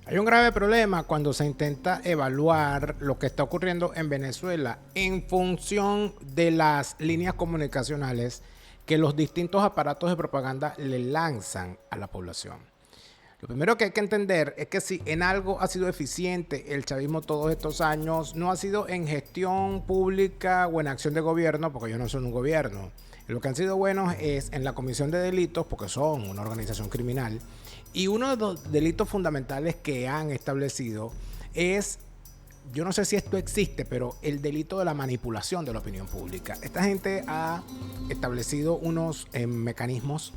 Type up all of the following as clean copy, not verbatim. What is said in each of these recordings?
Hay un grave problema cuando se intenta evaluar lo que está ocurriendo en Venezuela en función de las líneas comunicacionales que los distintos aparatos de propaganda le lanzan a la población. Lo primero que hay que entender es que si en algo ha sido eficiente el chavismo todos estos años, no ha sido en gestión pública o en acción de gobierno, porque ellos no son un gobierno. Lo que han sido buenos es en la comisión de delitos, porque son una organización criminal. Y uno de los delitos fundamentales que han establecido es, yo no sé si esto existe, pero el delito de la manipulación de la opinión pública. Esta gente ha establecido unos mecanismos,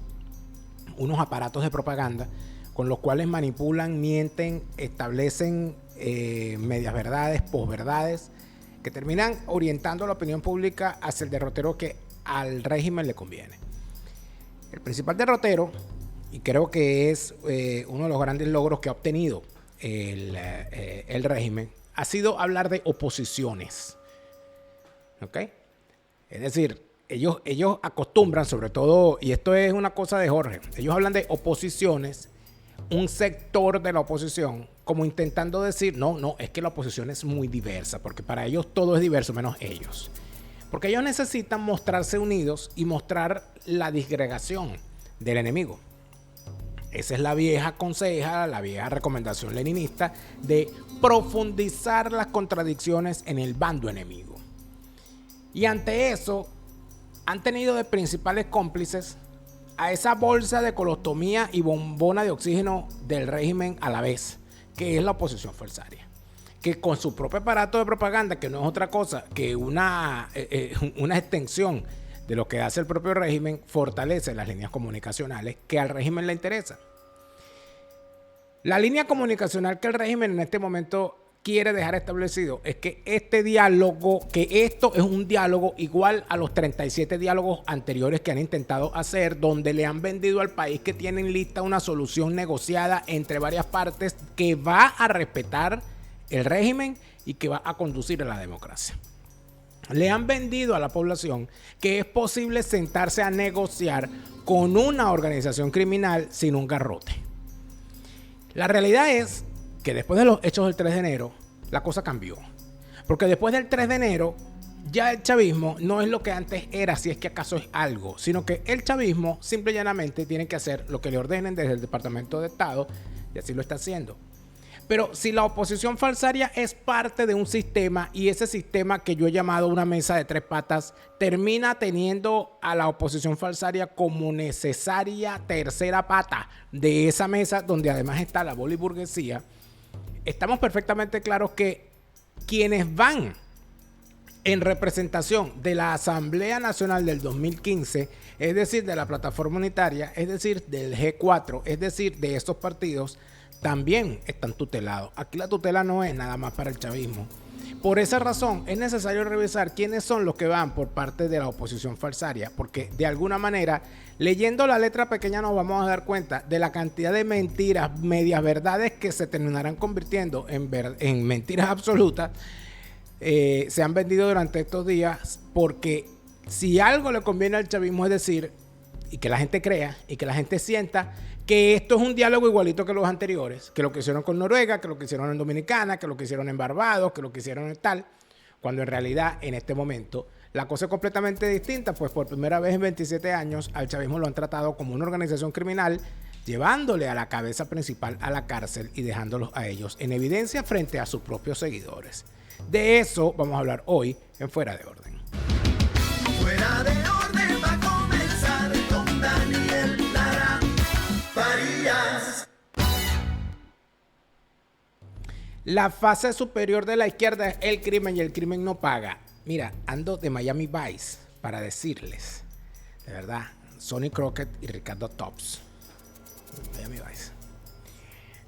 unos aparatos de propaganda con los cuales manipulan, mienten, establecen medias verdades, posverdades, que terminan orientando la opinión pública hacia el derrotero que al régimen le conviene. El principal derrotero, y creo que es uno de los grandes logros que ha obtenido el régimen, ha sido hablar de oposiciones. ¿Ok? Es decir, ellos acostumbran, sobre todo, y esto es una cosa de Jorge, ellos hablan de oposiciones, un sector de la oposición, como intentando decir, no, es que la oposición es muy diversa, porque para ellos todo es diverso menos ellos. Porque ellos necesitan mostrarse unidos y mostrar la disgregación del enemigo. Esa es la vieja conseja, la vieja recomendación leninista de profundizar las contradicciones en el bando enemigo. Y ante eso, han tenido de principales cómplices a esa bolsa de colostomía y bombona de oxígeno del régimen a la vez, que es la oposición falsaria, que con su propio aparato de propaganda, que no es otra cosa que una extensión de lo que hace el propio régimen, fortalece las líneas comunicacionales que al régimen le interesan. La línea comunicacional que el régimen en este momento quiere dejar establecido es que este diálogo, que esto es un diálogo igual a los 37 diálogos anteriores que han intentado hacer, donde le han vendido al país que tienen lista una solución negociada entre varias partes que va a respetar el régimen y que va a conducir a la democracia. Le han vendido a la población que es posible sentarse a negociar con una organización criminal sin un garrote. La realidad es que después de los hechos del 3 de enero, la cosa cambió. Porque después del 3 de enero, ya el chavismo no es lo que antes era, si es que acaso es algo, sino que el chavismo simple y llanamente tiene que hacer lo que le ordenen desde el Departamento de Estado, y así lo está haciendo. Pero si la oposición falsaria es parte de un sistema, y ese sistema que yo he llamado una mesa de tres patas, termina teniendo a la oposición falsaria como necesaria tercera pata de esa mesa, donde además está la boliburguesía, estamos perfectamente claros que quienes van en representación de la Asamblea Nacional del 2015, es decir, de la Plataforma Unitaria, es decir, del G4, es decir, de estos partidos, también están tutelados. Aquí la tutela no es nada más para el chavismo. Por esa razón es necesario revisar quiénes son los que van por parte de la oposición falsaria, porque de alguna manera, leyendo la letra pequeña nos vamos a dar cuenta de la cantidad de mentiras, medias verdades que se terminarán convirtiendo en mentiras absolutas. Se han vendido durante estos días, porque si algo le conviene al chavismo es decir, y que la gente crea, y que la gente sienta que esto es un diálogo igualito que los anteriores, que lo que hicieron con Noruega, que lo que hicieron en Dominicana, que lo que hicieron en Barbados, que lo que hicieron en tal, cuando en realidad en este momento la cosa es completamente distinta, pues por primera vez en 27 años al chavismo lo han tratado como una organización criminal, llevándole a la cabeza principal a la cárcel y dejándolos a ellos en evidencia frente a sus propios seguidores. De eso vamos a hablar hoy en Fuera de Orden. Fuera de orden va a comenzar con Daniel Lara Farías. La fase superior de la izquierda es el crimen y el crimen no paga. Mira, ando de Miami Vice para decirles, de verdad, Sonny Crockett y Ricardo Tops. Miami Vice.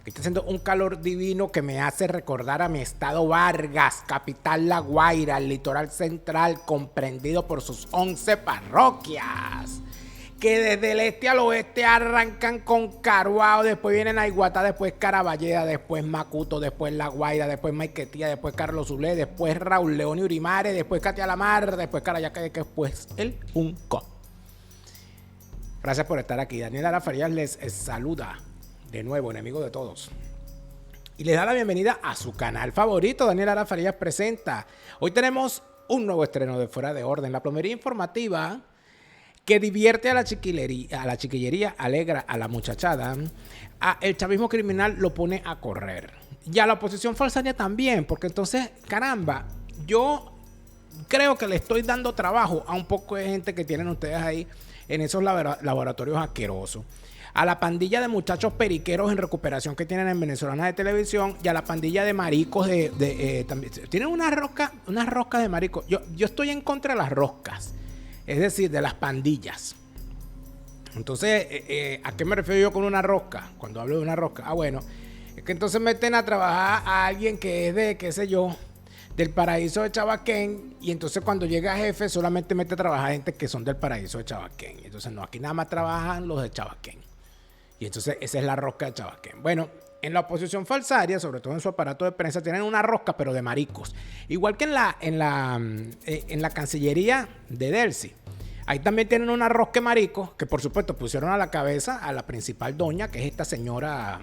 Aquí está haciendo un calor divino que me hace recordar a mi estado Vargas, capital La Guaira, el litoral central, comprendido por sus 11 parroquias, que desde el este al oeste arrancan con Caruao, después vienen Aiguatá, después Caraballeda, después Macuto, después La Guaira, después Maiquetía, después Carlos Zulé, después Raúl León y Urimare, después Catia Lamar, después Carayaca, después el Junco. Gracias por estar aquí. Daniel Lara Farías les saluda de nuevo, enemigo de todos. y les da la bienvenida a su canal favorito. Daniel Lara Farías presenta. Hoy tenemos un nuevo estreno de Fuera de Orden, la plomería informativa que divierte a la chiquillería, alegra a la muchachada. El chavismo criminal lo pone a correr. Y a la oposición falsaria también, porque entonces, caramba, yo creo que le estoy dando trabajo a un poco de gente que tienen ustedes ahí en esos laboratorios asquerosos. A la pandilla de muchachos periqueros en recuperación que tienen en Venezolana de Televisión y a la pandilla de maricos también. Tienen unas roscas de maricos. Yo estoy en contra de las roscas, es decir, de las pandillas. Entonces, ¿a qué me refiero yo con una rosca? Cuando hablo de una rosca, bueno, es que entonces meten a trabajar a alguien que es de, qué sé yo, del paraíso de Chabaquén, y entonces cuando llega jefe solamente mete a trabajar gente que son del paraíso de Chabaquén. Entonces no, aquí nada más trabajan los de Chabaquén. Y entonces esa es la rosca de Chabaquén. Bueno, en la oposición falsaria, sobre todo en su aparato de prensa, tienen una rosca pero de maricos. Igual que en la Cancillería de Delcy. Ahí también tienen una rosca de maricos que por supuesto pusieron a la cabeza a la principal doña, que es esta señora,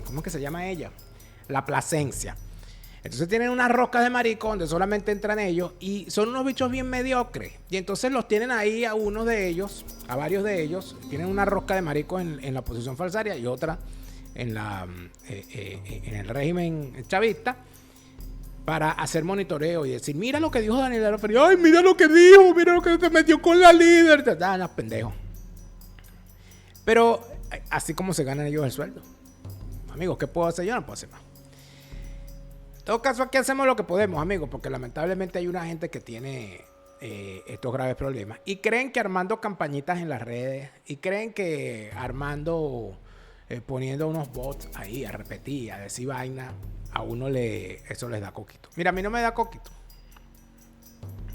¿cómo es que se llama ella? La Plasencia. Entonces tienen unas roscas de maricos donde solamente entran ellos y son unos bichos bien mediocres. Y entonces los tienen ahí a unos de ellos, a varios de ellos. Tienen una rosca de maricos en la oposición falsaria y otra en el régimen chavista para hacer monitoreo y decir, mira lo que dijo Daniel Lara Farías. Ay, mira lo que dijo, mira lo que se metió con la líder. No, pendejo. Pero así como se ganan ellos el sueldo. Amigos, ¿qué puedo hacer? Yo no puedo hacer más. En todo caso, aquí hacemos lo que podemos, amigos, porque lamentablemente hay una gente que tiene estos graves problemas y creen que armando campañitas en las redes y creen que armando, poniendo unos bots ahí a repetir, a decir vaina, a uno eso les da coquito. Mira, a mí no me da coquito.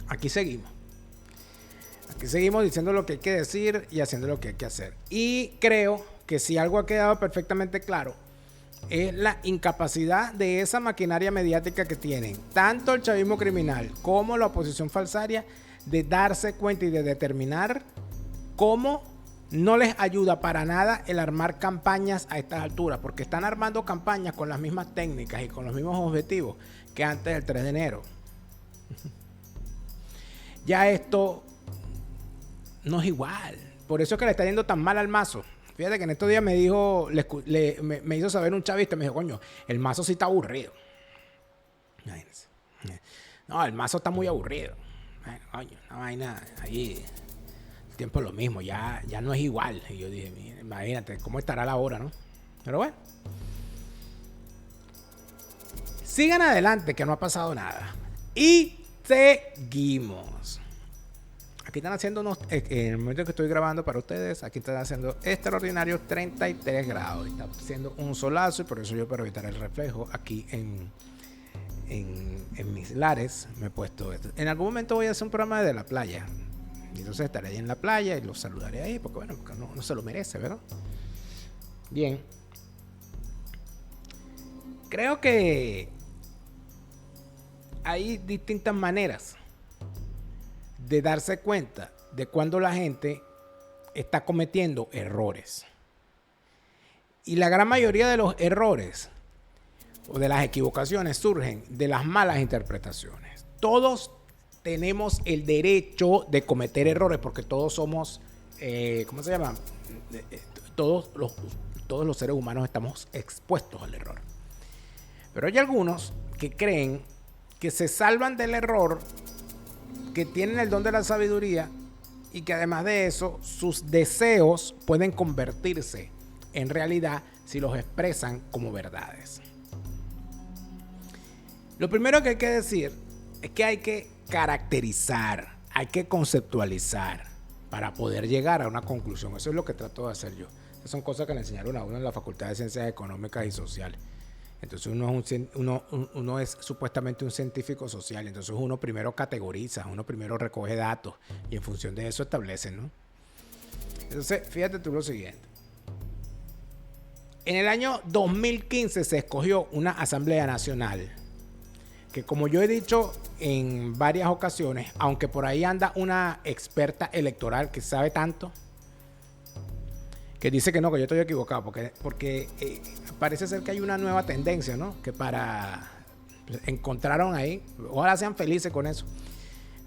Aquí seguimos. Aquí seguimos diciendo lo que hay que decir y haciendo lo que hay que hacer. Y creo que si algo ha quedado perfectamente claro es la incapacidad de esa maquinaria mediática que tienen tanto el chavismo criminal como la oposición falsaria de darse cuenta y de determinar cómo no les ayuda para nada el armar campañas a estas alturas, porque están armando campañas con las mismas técnicas y con los mismos objetivos que antes del 3 de enero. Ya esto no es igual. Por eso es que le está yendo tan mal al Mazo. Fíjate que en estos días me dijo, me hizo saber un chavista, me dijo, coño, el Mazo sí está aburrido. Imagínense. No, el Mazo está muy aburrido. Coño, una vaina ahí, el tiempo es lo mismo, ya no es igual. Y yo dije, mira, imagínate cómo estará la hora, ¿no? Pero bueno. Sigan adelante, que no ha pasado nada. Y seguimos. Aquí están haciendo en el momento que estoy grabando para ustedes, aquí están haciendo extraordinarios 33 grados. Está haciendo un solazo y por eso yo, para evitar el reflejo, aquí en mis lares me he puesto esto. En algún momento voy a hacer un programa de la playa. Y entonces estaré ahí en la playa y los saludaré ahí, porque bueno, porque no se lo merece, ¿verdad? Bien. Creo que hay distintas maneras de darse cuenta de cuando la gente está cometiendo errores. Y la gran mayoría de los errores o de las equivocaciones surgen de las malas interpretaciones. Todos tenemos el derecho de cometer errores porque todos somos, ¿cómo se llama? Todos los seres humanos estamos expuestos al error. Pero hay algunos que creen que se salvan del error, que tienen el don de la sabiduría y que además de eso sus deseos pueden convertirse en realidad si los expresan como verdades. Lo primero que hay que decir es que hay que caracterizar, hay que conceptualizar para poder llegar a una conclusión. Eso es lo que trato de hacer yo. Esas son cosas que le enseñaron a uno en la Facultad de Ciencias Económicas y Sociales. Entonces uno es supuestamente un científico social. Entonces uno primero categoriza, uno primero recoge datos y en función de eso establece, ¿no? Entonces fíjate tú lo siguiente. En el año 2015 se escogió una Asamblea Nacional que, como yo he dicho en varias ocasiones, aunque por ahí anda una experta electoral que sabe tanto, que dice que no, que yo estoy equivocado, porque parece ser que hay una nueva tendencia, ¿no? Que encontraron ahí, ojalá sean felices con eso.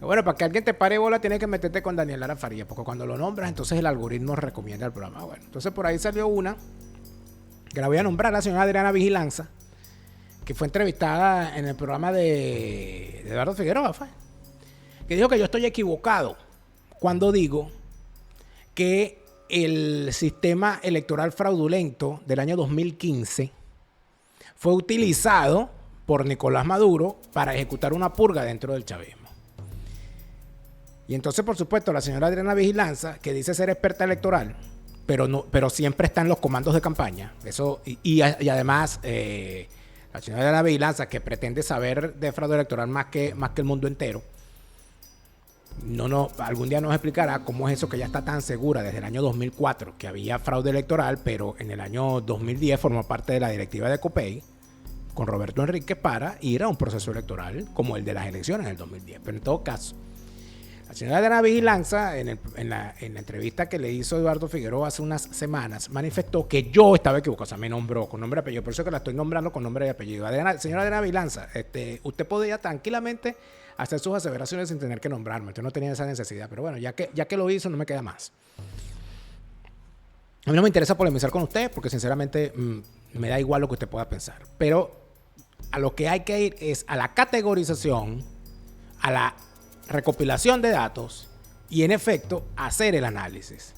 Bueno, para que alguien te pare bola, tienes que meterte con Daniel Lara Farías, porque cuando lo nombras, entonces el algoritmo recomienda el programa. Bueno, entonces por ahí salió una, que la voy a nombrar, la señora Adriana Vigilanza, que fue entrevistada en el programa de Eduardo Figueroa, que dijo que yo estoy equivocado cuando digo que el sistema electoral fraudulento del año 2015 fue utilizado por Nicolás Maduro para ejecutar una purga dentro del chavismo. Y entonces, por supuesto, la señora Adriana Vigilanza, que dice ser experta electoral, pero siempre está en los comandos de campaña. Eso, y además, la señora Adriana Vigilanza, que pretende saber de fraude electoral más que el mundo entero, algún día nos explicará cómo es eso que ella está tan segura desde el año 2004 que había fraude electoral, pero en el año 2010 formó parte de la directiva de COPEI con Roberto Enrique para ir a un proceso electoral como el de las elecciones en el 2010. Pero en todo caso, la señora de la Vigilanza, en la entrevista que le hizo Eduardo Figueroa hace unas semanas, manifestó que yo estaba equivocado. O sea, me nombró con nombre y apellido. Por eso que la estoy nombrando con nombre y apellido. Señora de la Vigilanza, usted podía tranquilamente hacer sus aseveraciones sin tener que nombrarme. Usted no tenía esa necesidad. Pero bueno, ya que lo hizo, no me queda más. A mí no me interesa polemizar con usted porque sinceramente me da igual lo que usted pueda pensar. Pero a lo que hay que ir es a la categorización, a la recopilación de datos y en efecto hacer el análisis.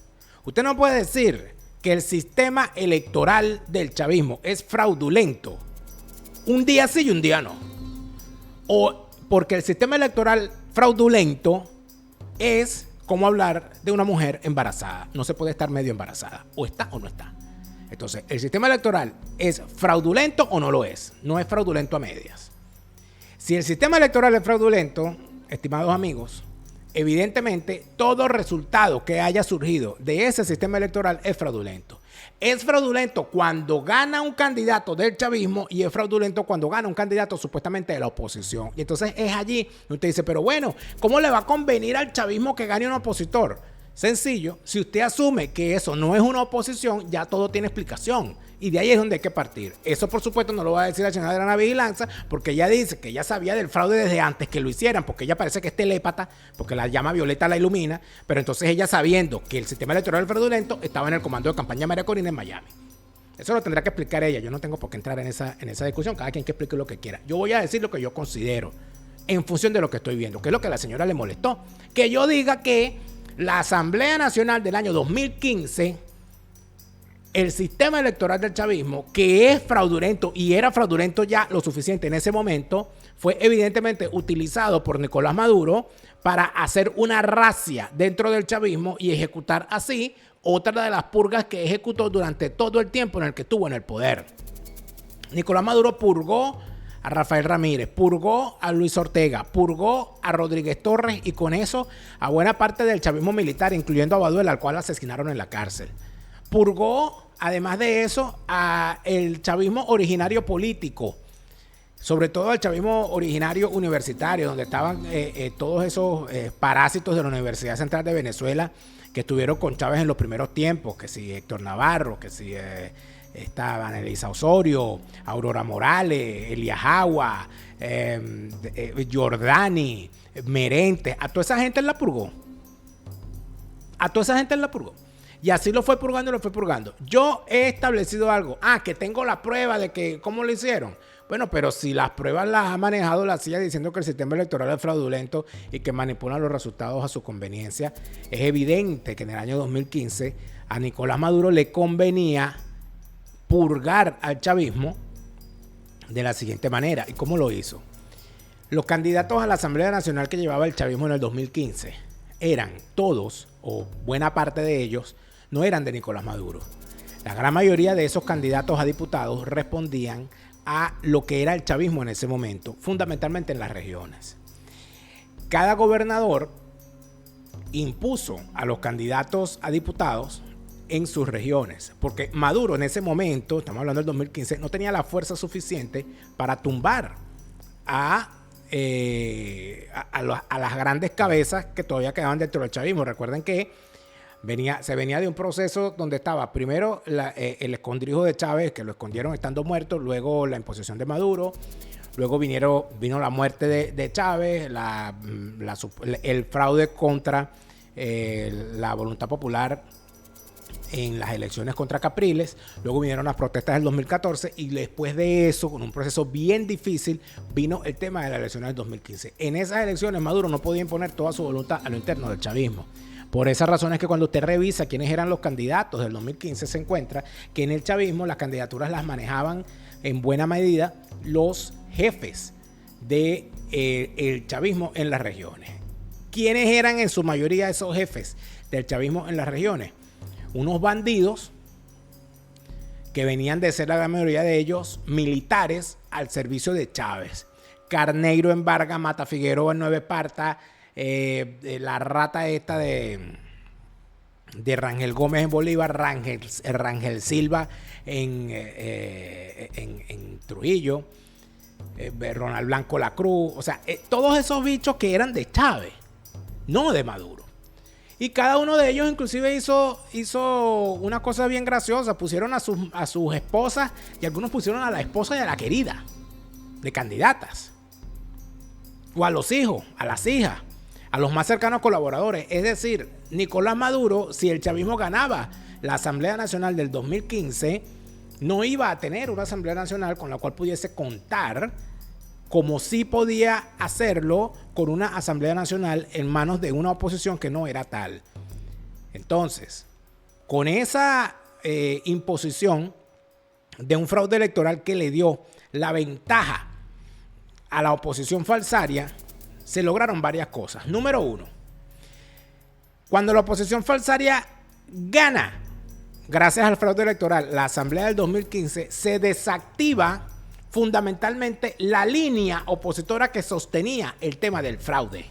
Usted no puede decir que el sistema electoral del chavismo es fraudulento un día sí y un día no. O porque el sistema electoral fraudulento es como hablar de una mujer embarazada. No se puede estar medio embarazada. O está o no está. Entonces, ¿el sistema electoral es fraudulento o no lo es? No es fraudulento a medias. Si el sistema electoral es fraudulento, estimados amigos, evidentemente todo resultado que haya surgido de ese sistema electoral es fraudulento. Es fraudulento cuando gana un candidato del chavismo y es fraudulento cuando gana un candidato supuestamente de la oposición. Y entonces es allí donde usted dice, pero bueno, ¿cómo le va a convenir al chavismo que gane un opositor? Sencillo, si usted asume que eso no es una oposición, ya todo tiene explicación. Y de ahí es donde hay que partir. Eso, por supuesto, no lo va a decir la señora de la Vigilanza, porque ella dice que ella sabía del fraude desde antes que lo hicieran, porque ella parece que es telépata, porque la llama Violeta la ilumina, pero entonces ella sabiendo que el sistema electoral fraudulento estaba en el comando de campaña de María Corina en Miami. Eso lo tendrá que explicar ella. Yo no tengo por qué entrar en esa discusión. Cada quien que explique lo que quiera. Yo voy a decir lo que yo considero en función de lo que estoy viendo, que es lo que a la señora le molestó. Que yo diga que la Asamblea Nacional del año 2015, el sistema electoral del chavismo, que es fraudulento y era fraudulento ya lo suficiente en ese momento, fue evidentemente utilizado por Nicolás Maduro para hacer una racia dentro del chavismo y ejecutar así otra de las purgas que ejecutó durante todo el tiempo en el que estuvo en el poder. Nicolás Maduro purgó a Rafael Ramírez, purgó a Luis Ortega, purgó a Rodríguez Torres y con eso a buena parte del chavismo militar, incluyendo a Baduel, al cual asesinaron en la cárcel. Purgó, además de eso, a el chavismo originario político, sobre todo al chavismo originario universitario, donde estaban todos esos parásitos de la Universidad Central de Venezuela que estuvieron con Chávez en los primeros tiempos, que si Héctor Navarro, que si estaban Elisa Osorio, Aurora Morales, Elías Agua, Giordani, Merentes. A toda esa gente él la purgó. Y así lo fue purgando y lo fue purgando. Yo he establecido algo. Que tengo la prueba de que cómo lo hicieron. Bueno, pero si las pruebas las ha manejado la CIA diciendo que el sistema electoral es fraudulento y que manipulan los resultados a su conveniencia, es evidente que en el año 2015 a Nicolás Maduro le convenía purgar al chavismo de la siguiente manera. ¿Y cómo lo hizo? Los candidatos a la Asamblea Nacional que llevaba el chavismo en el 2015 eran todos, o buena parte de ellos, no eran de Nicolás Maduro. La gran mayoría de esos candidatos a diputados respondían a lo que era el chavismo en ese momento, fundamentalmente en las regiones. Cada gobernador impuso a los candidatos a diputados en sus regiones, porque Maduro en ese momento, estamos hablando del 2015, no tenía la fuerza suficiente para tumbar a las grandes cabezas que todavía quedaban dentro del chavismo. Recuerden que Se venía de un proceso donde estaba primero el escondrijo de Chávez, que lo escondieron estando muerto, luego la imposición de Maduro, luego vino la muerte de Chávez, el fraude contra la voluntad popular en las elecciones contra Capriles, luego vinieron las protestas del 2014 y después de eso, con un proceso bien difícil, vino el tema de las elecciones del 2015. En esas elecciones Maduro no podía imponer toda su voluntad a lo interno del chavismo. Por esa razón es que cuando usted revisa quiénes eran los candidatos del 2015, se encuentra que en el chavismo las candidaturas las manejaban en buena medida los jefes del chavismo en las regiones. ¿Quiénes eran en su mayoría esos jefes del chavismo en las regiones? Unos bandidos que venían de ser, la gran mayoría de ellos, militares al servicio de Chávez. Carneiro en Vargas, Mata Figueroa en Nueva Esparta, la rata esta de Rangel Gómez en Bolívar, Rangel Silva en Trujillo, Ronald Blanco La Cruz, o sea, todos esos bichos que eran de Chávez, no de Maduro. Y cada uno de ellos inclusive hizo una cosa bien graciosa, pusieron a sus esposas y algunos pusieron a la esposa y a la querida de candidatas, o a los hijos, a las hijas, a los más cercanos colaboradores. Es decir, Nicolás Maduro, si el chavismo ganaba la Asamblea Nacional del 2015, no iba a tener una Asamblea Nacional con la cual pudiese contar, como sí podía hacerlo con una Asamblea Nacional en manos de una oposición que no era tal. Entonces, con esa imposición de un fraude electoral que le dio la ventaja a la oposición falsaria, se lograron varias cosas. Número uno, cuando la oposición falsaria gana, gracias al fraude electoral, la Asamblea del 2015, se desactiva fundamentalmente la línea opositora que sostenía el tema del fraude.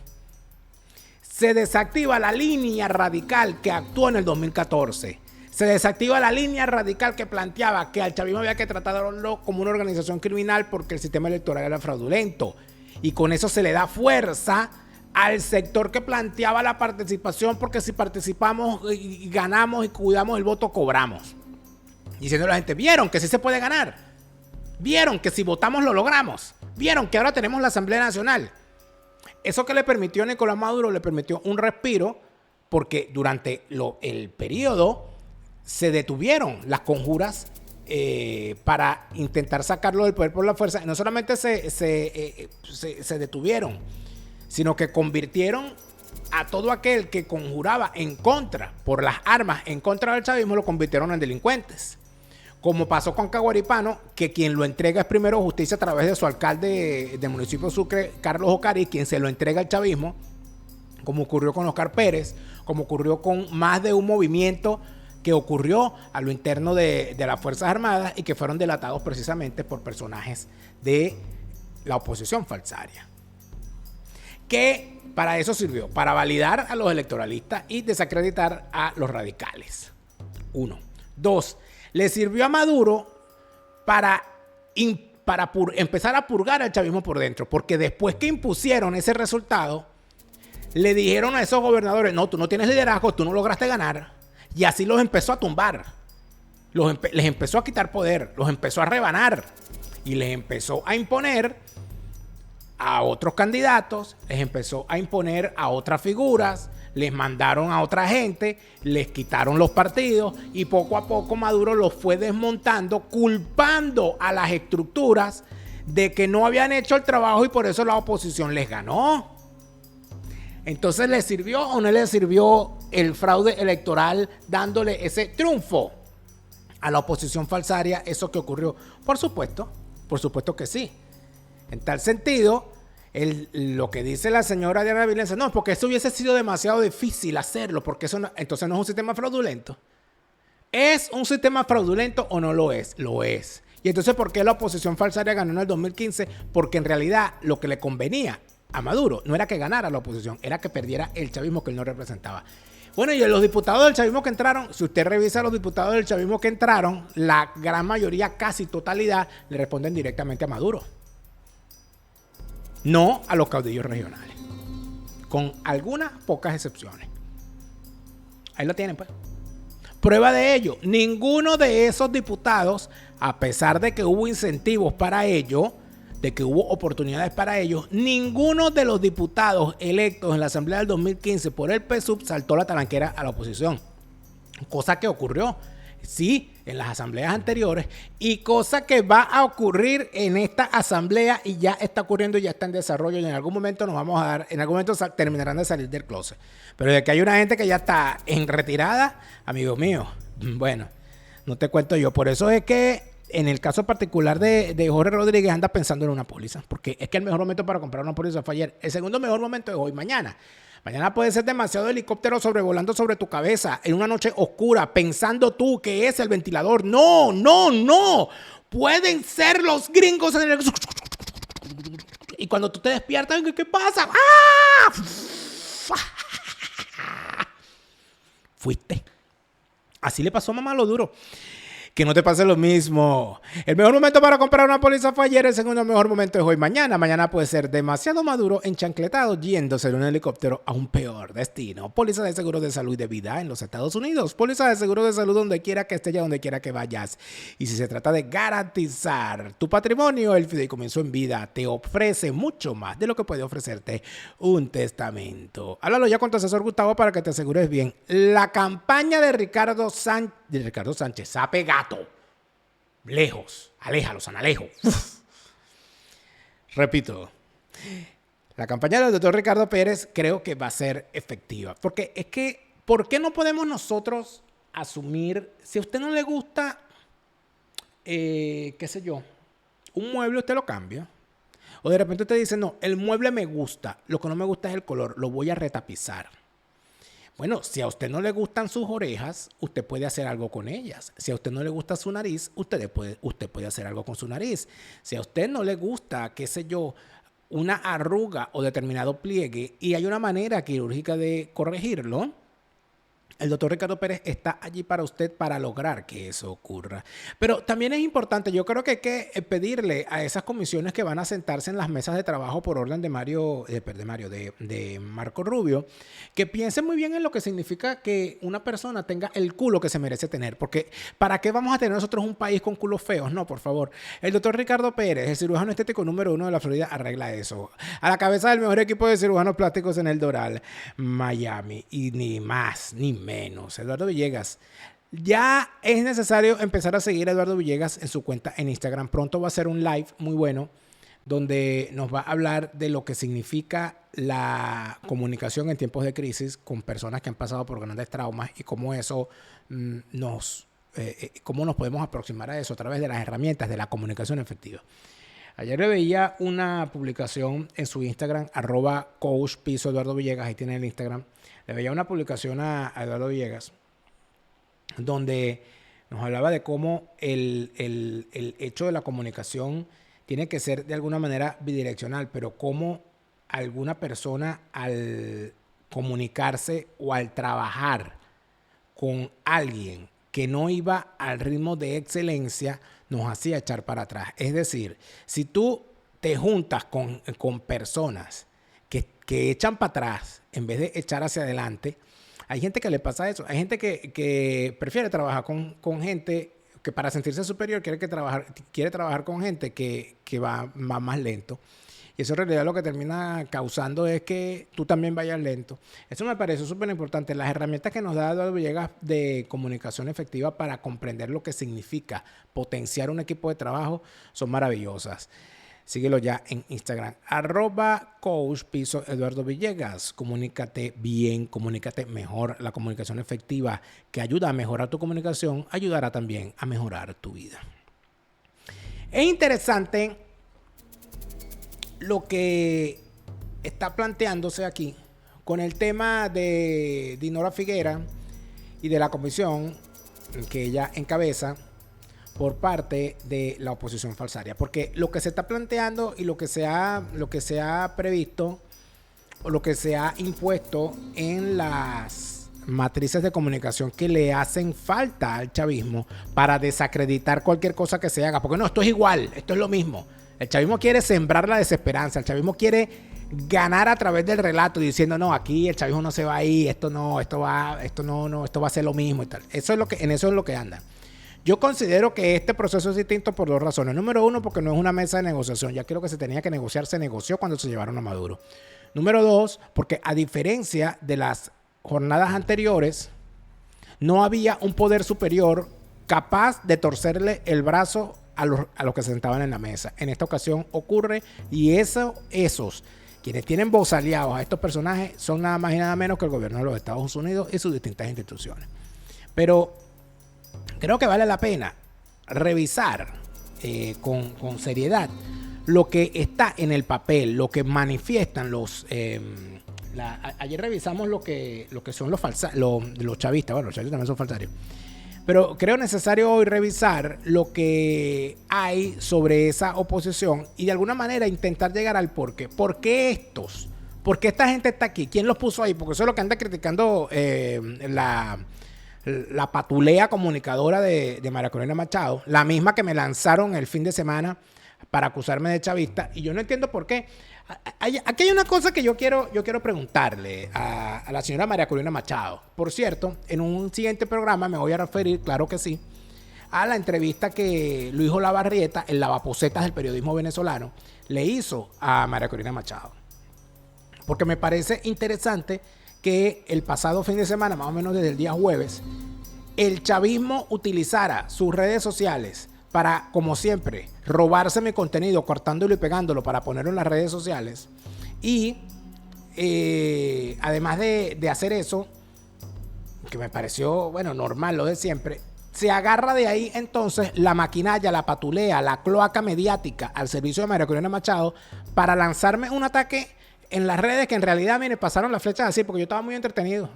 Se desactiva la línea radical que actuó en el 2014. Se desactiva la línea radical que planteaba que al chavismo había que tratarlo como una organización criminal porque el sistema electoral era fraudulento. Y con eso se le da fuerza al sector que planteaba la participación, porque si participamos y ganamos y cuidamos el voto, cobramos. Diciendo a la gente, vieron que sí se puede ganar. Vieron que si votamos lo logramos. Vieron que ahora tenemos la Asamblea Nacional. Eso que le permitió a Nicolás Maduro, le permitió un respiro, porque durante el periodo se detuvieron las conjuras para intentar sacarlo del poder por la fuerza. Y no solamente se detuvieron, sino que convirtieron a todo aquel que conjuraba en contra, por las armas, en contra del chavismo, lo convirtieron en delincuentes. Como pasó con Caguaripano, que quien lo entrega es primero Justicia a través de su alcalde del municipio de Sucre, Carlos Ocari, quien se lo entrega al chavismo, como ocurrió con Oscar Pérez, como ocurrió con más de un movimiento que ocurrió a lo interno de las Fuerzas Armadas y que fueron delatados precisamente por personajes de la oposición falsaria. Que para eso sirvió, para validar a los electoralistas y desacreditar a los radicales. 1. 2. Le sirvió a Maduro para empezar a purgar al chavismo por dentro, porque después que impusieron ese resultado, le dijeron a esos gobernadores, no, tú no tienes liderazgo, tú no lograste ganar. Y así los empezó a tumbar, les empezó a quitar poder, los empezó a rebanar y les empezó a imponer a otros candidatos, les empezó a imponer a otras figuras, les mandaron a otra gente, les quitaron los partidos y poco a poco Maduro los fue desmontando, culpando a las estructuras de que no habían hecho el trabajo y por eso la oposición les ganó. Entonces, ¿le sirvió o no le sirvió el fraude electoral dándole ese triunfo a la oposición falsaria, eso que ocurrió? Por supuesto que sí. En tal sentido, lo que dice la señora Diana Vilenza, no, porque eso hubiese sido demasiado difícil hacerlo, porque eso no, entonces no es un sistema fraudulento. ¿Es un sistema fraudulento o no lo es? Lo es. Y entonces, ¿por qué la oposición falsaria ganó en el 2015? Porque en realidad lo que le convenía a Maduro no era que ganara la oposición, era que perdiera el chavismo que él no representaba. Bueno, y los diputados del chavismo que entraron, si usted revisa los diputados del chavismo que entraron, la gran mayoría, casi totalidad, le responden directamente a Maduro. No a los caudillos regionales, con algunas pocas excepciones. Ahí lo tienen, pues. Prueba de ello, ninguno de esos diputados, a pesar de que hubo incentivos para ello, de que hubo oportunidades para ellos, ninguno de los diputados electos en la Asamblea del 2015 por el PSUV saltó la talanquera a la oposición. Cosa que ocurrió, sí, en las asambleas anteriores y cosa que va a ocurrir en esta asamblea y ya está ocurriendo y ya está en desarrollo y en algún momento nos vamos a dar, en algún momento terminarán de salir del closet. Pero de que hay una gente que ya está en retirada, amigos míos, bueno, no te cuento yo. Por eso es que en el caso particular de Jorge Rodríguez anda pensando en una póliza, porque es que el mejor momento para comprar una póliza fue ayer. El segundo mejor momento es hoy, mañana. Mañana puede ser demasiado helicóptero sobrevolando sobre tu cabeza en una noche oscura, pensando tú que es el ventilador. No, no, no. Pueden ser los gringos en el... Y cuando tú te despiertas, ¿qué pasa? ¡Ah! Fuiste. Así le pasó a mamá lo duro. Que no te pase lo mismo. El mejor momento para comprar una póliza fue ayer, el segundo mejor momento es hoy. Mañana puede ser demasiado maduro, enchancletado, yéndose en un helicóptero a un peor destino. Póliza de seguro de salud y de vida en los Estados Unidos. Póliza de seguro de salud donde quiera que estés y donde quiera que vayas. Y si se trata de garantizar tu patrimonio, el Fideicomiso en Vida te ofrece mucho más de lo que puede ofrecerte un testamento. Háblalo ya con tu asesor Gustavo para que te asegures bien. La campaña de Ricardo Sánchez, sape gato. Lejos, aléjalo, San Alejo. Uf. Repito, la campaña del doctor Ricardo Pérez creo que va a ser efectiva. Porque es que, ¿por qué no podemos nosotros asumir, si a usted no le gusta, qué sé yo, un mueble, usted lo cambia? O de repente usted dice, no, el mueble me gusta, lo que no me gusta es el color, lo voy a retapizar. Bueno, si a usted no le gustan sus orejas, usted puede hacer algo con ellas. Si a usted no le gusta su nariz, usted puede hacer algo con su nariz. Si a usted no le gusta, qué sé yo, una arruga o determinado pliegue y hay una manera quirúrgica de corregirlo, el doctor Ricardo Pérez está allí para usted para lograr que eso ocurra. Pero también es importante, yo creo que hay que pedirle a esas comisiones que van a sentarse en las mesas de trabajo por orden de Marco Rubio, que piensen muy bien en lo que significa que una persona tenga el culo que se merece tener. Porque ¿para qué vamos a tener nosotros un país con culos feos? No, por favor. El doctor Ricardo Pérez, el cirujano estético número 1 de la Florida, arregla eso. A la cabeza del mejor equipo de cirujanos plásticos en el Doral, Miami. Y ni más, ni menos. Eduardo Villegas. Ya es necesario empezar a seguir a Eduardo Villegas en su cuenta en Instagram. Pronto va a ser un live muy bueno donde nos va a hablar de lo que significa la comunicación en tiempos de crisis con personas que han pasado por grandes traumas y cómo eso cómo nos podemos aproximar a eso a través de las herramientas de la comunicación efectiva. Ayer le veía una publicación en su Instagram, @coach_Eduardo Villegas, ahí tiene el Instagram. Le veía una publicación a Eduardo Villegas donde nos hablaba de cómo el hecho de la comunicación tiene que ser de alguna manera bidireccional, pero cómo alguna persona al comunicarse o al trabajar con alguien que no iba al ritmo de excelencia, nos hacía echar para atrás. Es decir, si tú te juntas con personas que echan para atrás en vez de echar hacia adelante, hay gente que le pasa eso. Hay gente que prefiere trabajar con gente que para sentirse superior quiere trabajar con gente que va más lento. Y eso en realidad lo que termina causando es que tú también vayas lento. Eso me parece súper importante. Las herramientas que nos da Eduardo Villegas de comunicación efectiva para comprender lo que significa potenciar un equipo de trabajo son maravillosas. Síguelo ya en Instagram, @coach_Eduardo Villegas. Comunícate bien, comunícate mejor. La comunicación efectiva que ayuda a mejorar tu comunicación ayudará también a mejorar tu vida. Es interesante lo que está planteándose aquí con el tema de Dinora Figuera y de la comisión que ella encabeza por parte de la oposición falsaria. Porque lo que se está planteando y lo que se ha previsto o lo que se ha impuesto en las matrices de comunicación que le hacen falta al chavismo para desacreditar cualquier cosa que se haga. Porque no, esto es igual, esto es lo mismo. El chavismo quiere sembrar la desesperanza, el chavismo quiere ganar a través del relato diciendo, no, aquí el chavismo no se va ahí, esto no, esto va a ser lo mismo y tal. En eso es lo que andan. Yo considero que este proceso es distinto por dos razones. Número uno, porque no es una mesa de negociación. Ya que lo que se tenía que negociar se negoció cuando se llevaron a Maduro. Número dos, porque a diferencia de las jornadas anteriores, no había un poder superior capaz de torcerle el brazo a los que se sentaban en la mesa. En esta ocasión ocurre, y esos quienes tienen vozaleados a estos personajes son nada más y nada menos que el gobierno de los Estados Unidos y sus distintas instituciones. Pero creo que vale la pena revisar con seriedad lo que está en el papel, lo que manifiestan los... ayer revisamos lo que son los chavistas. Bueno, los chavistas también son falsarios. Pero creo necesario hoy revisar lo que hay sobre esa oposición y de alguna manera intentar llegar al porqué. ¿Por qué estos? ¿Por qué esta gente está aquí? ¿Quién los puso ahí? Porque eso es lo que anda criticando la patulea comunicadora de María Corina Machado, la misma que me lanzaron el fin de semana para acusarme de chavista, y yo no entiendo por qué. Aquí hay una cosa que yo quiero preguntarle a la señora María Corina Machado. Por cierto, en un siguiente programa me voy a referir, claro que sí, a la entrevista que Luis Olavarrieta, el lavaposetas del periodismo venezolano, le hizo a María Corina Machado. Porque me parece interesante que el pasado fin de semana, más o menos desde el día jueves, el chavismo utilizara sus redes sociales para, como siempre, robarse mi contenido, cortándolo y pegándolo para ponerlo en las redes sociales. Y además de hacer eso, que me pareció, bueno, normal, lo de siempre, se agarra de ahí entonces la maquinaria, la patulea, la cloaca mediática al servicio de María Corina Machado para lanzarme un ataque en las redes que en realidad, mire, pasaron las flechas así porque yo estaba muy entretenido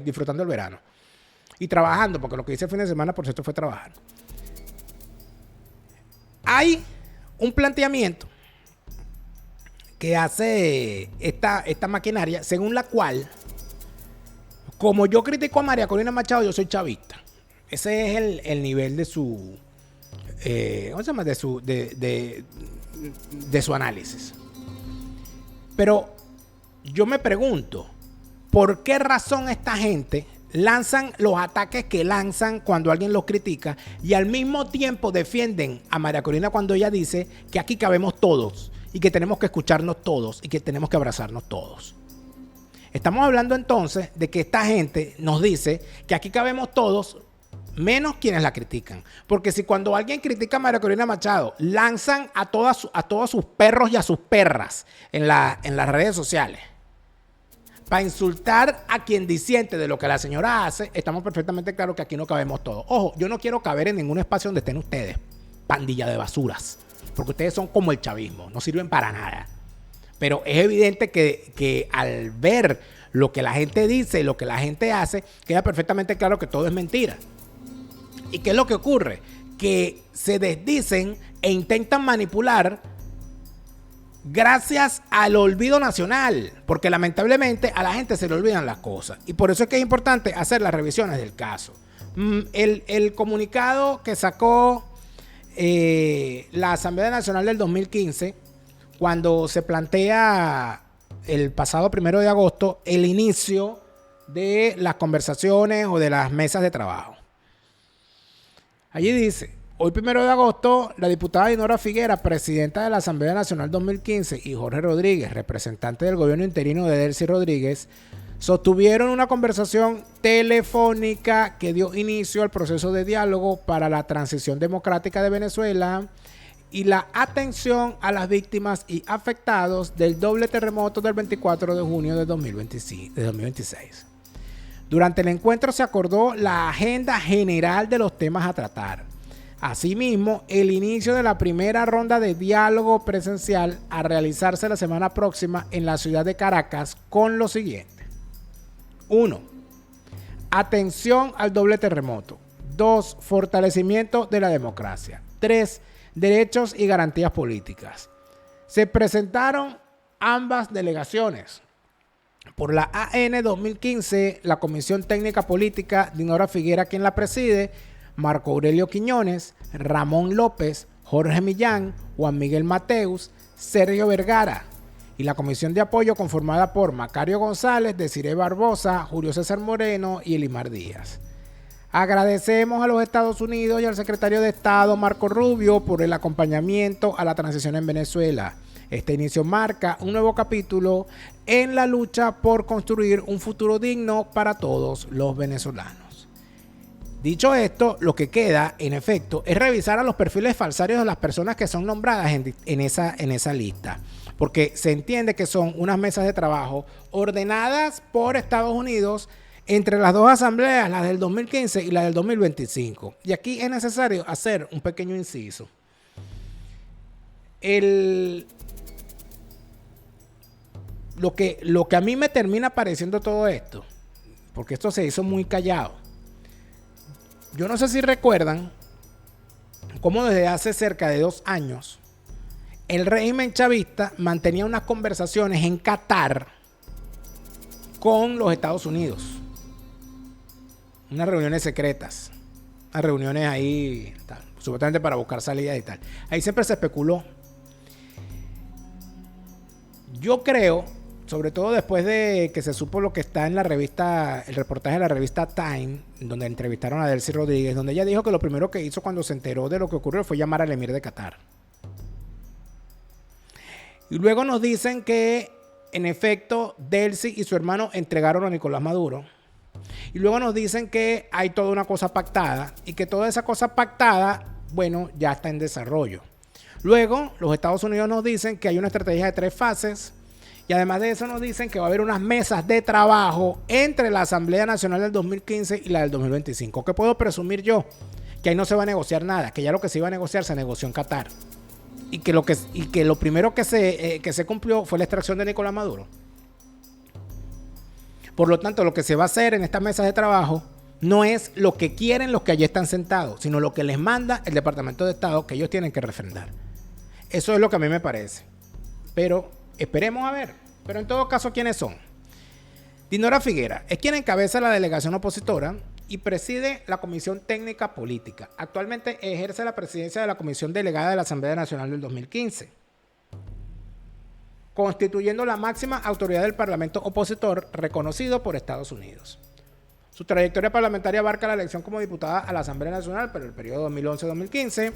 disfrutando el verano y trabajando, porque lo que hice el fin de semana, por cierto, fue trabajar. Hay un planteamiento que hace esta maquinaria, según la cual, como yo critico a María Corina Machado, yo soy chavista. Ese es el nivel de su, ¿cómo se llama? De su análisis. Pero yo me pregunto, ¿por qué razón esta gente lanzan los ataques que lanzan cuando alguien los critica y al mismo tiempo defienden a María Corina cuando ella dice que aquí cabemos todos y que tenemos que escucharnos todos y que tenemos que abrazarnos todos? Estamos hablando entonces de que esta gente nos dice que aquí cabemos todos menos quienes la critican. Porque si cuando alguien critica a María Corina Machado lanzan a todos sus perros y a sus perras en las redes sociales para insultar a quien disiente de lo que la señora hace, estamos perfectamente claros que aquí no cabemos todos. Ojo, yo no quiero caber en ningún espacio donde estén ustedes, pandilla de basuras, porque ustedes son como el chavismo, no sirven para nada. Pero es evidente que al ver lo que la gente dice y lo que la gente hace, queda perfectamente claro que todo es mentira. ¿Y qué es lo que ocurre? Que se desdicen e intentan manipular gracias al olvido nacional, porque lamentablemente a la gente se le olvidan las cosas y por eso es que es importante hacer las revisiones del caso. El comunicado que sacó la Asamblea Nacional del 2015, cuando se plantea el pasado 1 de agosto el inicio de las conversaciones o de las mesas de trabajo. Allí dice: hoy 1 de agosto, la diputada Dinora Figuera, presidenta de la Asamblea Nacional 2015, y Jorge Rodríguez, representante del gobierno interino de Delcy Rodríguez, sostuvieron una conversación telefónica que dio inicio al proceso de diálogo para la transición democrática de Venezuela y la atención a las víctimas y afectados del doble terremoto del 24 de junio de 2026. Durante el encuentro se acordó la agenda general de los temas a tratar. Asimismo, el inicio de la primera ronda de diálogo presencial a realizarse la semana próxima en la ciudad de Caracas con lo siguiente. 1. Atención al doble terremoto. 2. Fortalecimiento de la democracia. 3. Derechos y garantías políticas. Se presentaron ambas delegaciones. Por la AN 2015, la Comisión Técnica Política, Dinora Figuera quien la preside, Marco Aurelio Quiñones, Ramón López, Jorge Millán, Juan Miguel Mateus, Sergio Vergara. y la comisión de apoyo conformada por Macario González, Desiree Barbosa, Julio César Moreno y Elimar Díaz. Agradecemos a los Estados Unidos y al secretario de Estado Marco Rubio por el acompañamiento a la transición en Venezuela. Este inicio marca un nuevo capítulo en la lucha por construir un futuro digno para todos los venezolanos. Dicho esto, lo que queda, en efecto, es revisar a los perfiles falsarios de las personas que son nombradas en esa lista, porque se entiende que son unas mesas de trabajo ordenadas por Estados Unidos entre las dos asambleas, la del 2015 y la del 2025. Y aquí es necesario hacer un pequeño inciso. Lo que a mí me termina pareciendo todo esto, porque esto se hizo muy callado. Yo no sé si recuerdan cómo desde hace cerca de 2 años el régimen chavista mantenía unas conversaciones en Qatar con los Estados Unidos. Unas reuniones secretas, unas reuniones ahí, supuestamente para buscar salidas y tal. Ahí siempre se especuló. Yo creo, sobre todo después de que se supo lo que está en la revista, el reportaje de la revista Time, donde entrevistaron a Delcy Rodríguez, donde ella dijo que lo primero que hizo cuando se enteró de lo que ocurrió fue llamar al emir de Qatar. Y luego nos dicen que, en efecto, Delcy y su hermano entregaron a Nicolás Maduro. Y luego nos dicen que hay toda una cosa pactada y que toda esa cosa pactada, bueno, ya está en desarrollo. Luego, los Estados Unidos nos dicen que hay una estrategia de 3 fases y además de eso nos dicen que va a haber unas mesas de trabajo entre la Asamblea Nacional del 2015 y la del 2025. ¿Qué puedo presumir yo? Que ahí no se va a negociar nada, que ya lo que se iba a negociar se negoció en Qatar. Y que lo primero que se cumplió fue la extracción de Nicolás Maduro. Por lo tanto, lo que se va a hacer en estas mesas de trabajo no es lo que quieren los que allí están sentados, sino lo que les manda el Departamento de Estado que ellos tienen que refrendar. Eso es lo que a mí me parece. Pero esperemos a ver. Pero en todo caso, ¿quiénes son? Dinora Figuera es quien encabeza la delegación opositora y preside la Comisión Técnica Política. Actualmente ejerce la presidencia de la Comisión Delegada de la Asamblea Nacional del 2015, constituyendo la máxima autoridad del Parlamento opositor reconocido por Estados Unidos. Su trayectoria parlamentaria abarca la elección como diputada a la Asamblea Nacional para el periodo 2011-2015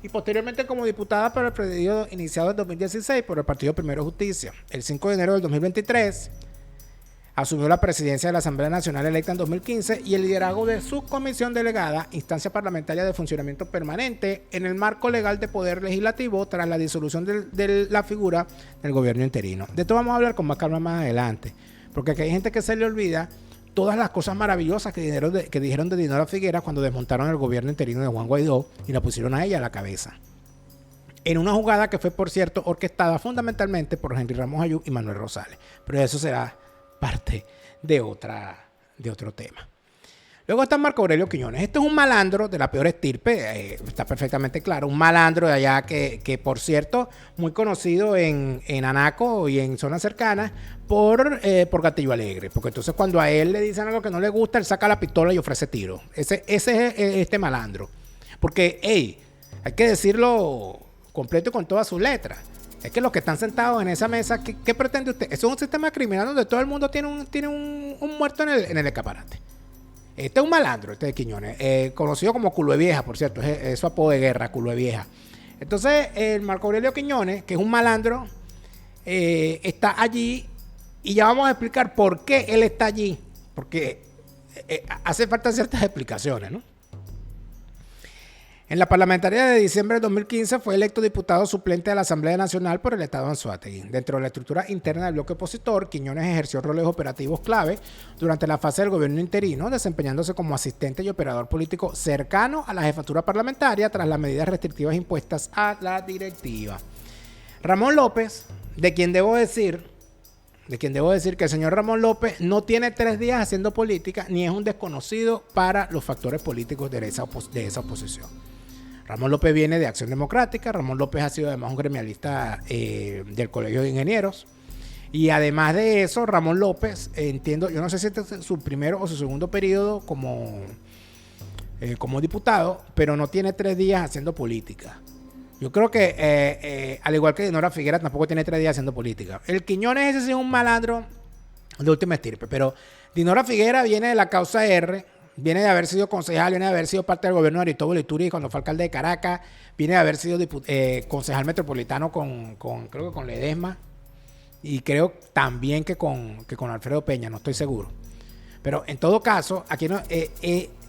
y posteriormente como diputada para el periodo iniciado en 2016 por el Partido Primero Justicia. El 5 de enero del 2023 asumió la presidencia de la Asamblea Nacional electa en 2015 y el liderazgo de su comisión delegada, instancia parlamentaria de funcionamiento permanente en el marco legal de poder legislativo tras la disolución de la figura del gobierno interino. De esto vamos a hablar con más calma más adelante, porque aquí hay gente que se le olvida todas las cosas maravillosas que dijeron de Dinora Figuera cuando desmontaron el gobierno interino de Juan Guaidó y la pusieron a ella a la cabeza. En una jugada que fue, por cierto, orquestada fundamentalmente por Henry Ramos Ayú y Manuel Rosales. Pero eso será parte de otro tema. Luego está Marco Aurelio Quiñones. Este es un malandro de la peor estirpe, está perfectamente claro. Un malandro de allá que por cierto, muy conocido en Anaco y en zonas cercanas por Gatillo Alegre. Porque entonces cuando a él le dicen algo que no le gusta, él saca la pistola y ofrece tiro. Ese es este malandro. Porque, hay que decirlo completo y con todas sus letras. Es que los que están sentados en esa mesa, ¿qué pretende usted? Eso es un sistema criminal donde todo el mundo tiene un muerto en el escaparate. Este es un malandro, este de Quiñones, conocido como Culo de Vieja, por cierto, es su apodo de guerra, Culo de Vieja. Entonces, el Marco Aurelio Quiñones, que es un malandro, está allí y ya vamos a explicar por qué él está allí, porque hace falta ciertas explicaciones, ¿no? En la parlamentaria de diciembre de 2015 fue electo diputado suplente de la Asamblea Nacional por el estado de Anzoátegui. Dentro de la estructura interna del bloque opositor, Quiñones ejerció roles operativos clave durante la fase del gobierno interino, desempeñándose como asistente y operador político cercano a la jefatura parlamentaria tras las medidas restrictivas impuestas a la directiva. Ramón López, de quien debo decir que el señor Ramón López no tiene 3 días haciendo política ni es un desconocido para los factores políticos de esa oposición. Ramón López viene de Acción Democrática. Ramón López ha sido además un gremialista del Colegio de Ingenieros. Y además de eso, Ramón López, entiendo, yo no sé si este es su primero o su segundo periodo como diputado, pero no tiene 3 días haciendo política. Yo creo que, al igual que Dinora Figuera, tampoco tiene 3 días haciendo política. El Quiñones ese sí es un malandro de última estirpe, pero Dinora Figuera viene de la causa R, viene de haber sido concejal, viene de haber sido parte del gobierno de Aristóbulo Ituri cuando fue alcalde de Caracas, viene de haber sido concejal metropolitano creo que con Ledesma, y creo también que con Alfredo Peña, no estoy seguro. Pero en todo caso, aquí no,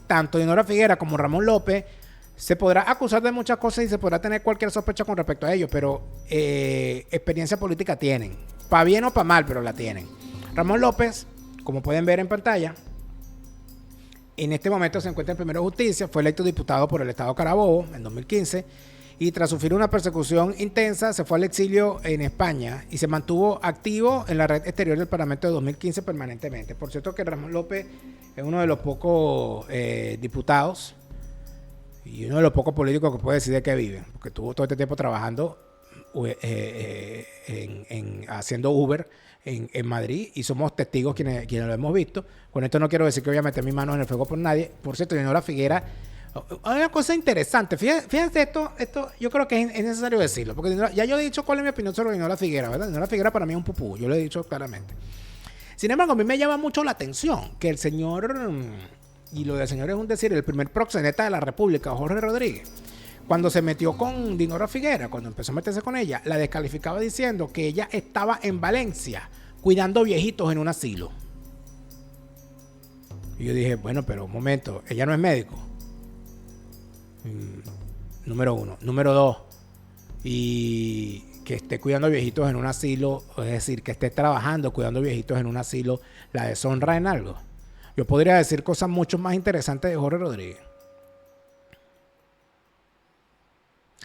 tanto Dinora Figuera como Ramón López se podrá acusar de muchas cosas y se podrá tener cualquier sospecha con respecto a ellos, pero experiencia política tienen. Para bien o para mal, pero la tienen. Ramón López, como pueden ver en pantalla, en este momento se encuentra en Primero Justicia, fue electo diputado por el Estado Carabobo en 2015 y tras sufrir una persecución intensa se fue al exilio en España y se mantuvo activo en la red exterior del Parlamento de 2015 permanentemente. Por cierto que Ramón López es uno de los pocos diputados y uno de los pocos políticos que puede decir de qué vive, porque estuvo todo este tiempo trabajando haciendo Uber en Madrid y somos testigos quienes lo hemos visto. Con esto no quiero decir que voy a meter mis manos en el fuego por nadie. Por cierto, Dinora Figuera, hay una cosa interesante. Fíjense esto yo creo que es necesario decirlo, porque ya yo he dicho cuál es mi opinión sobre Dinora Figuera, ¿verdad? Dinora Figuera para mí es un pupú, yo lo he dicho claramente. Sin embargo, a mí me llama mucho la atención que el señor... Y lo del señor es un decir, el primer proxeneta de la República, Jorge Rodríguez, cuando se metió con Dinora Figuera, cuando empezó a meterse con ella, la descalificaba diciendo que ella estaba en Valencia cuidando viejitos en un asilo. Y yo dije, bueno, pero un momento, ella no es médico. Número 1. Número 2, y que esté cuidando viejitos en un asilo, es decir, que esté trabajando cuidando viejitos en un asilo, la deshonra en algo. Yo podría decir cosas mucho más interesantes de Jorge Rodríguez.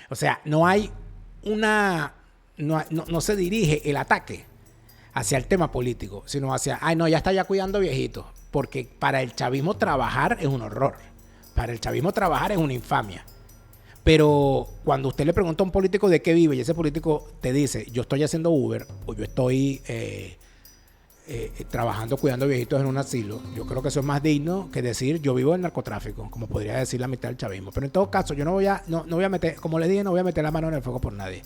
O sea, no hay no se dirige el ataque hacia el tema político, sino hacia, ya está ya cuidando viejitos. Porque para el chavismo trabajar es un horror. Para el chavismo trabajar es una infamia. Pero cuando usted le pregunta a un político de qué vive y ese político te dice, yo estoy haciendo Uber o yo estoy... trabajando cuidando viejitos en un asilo, yo creo que eso es más digno que decir yo vivo en narcotráfico, como podría decir la mitad del chavismo. Pero en todo caso yo no voy a meter, como les dije, no voy a meter la mano en el fuego por nadie.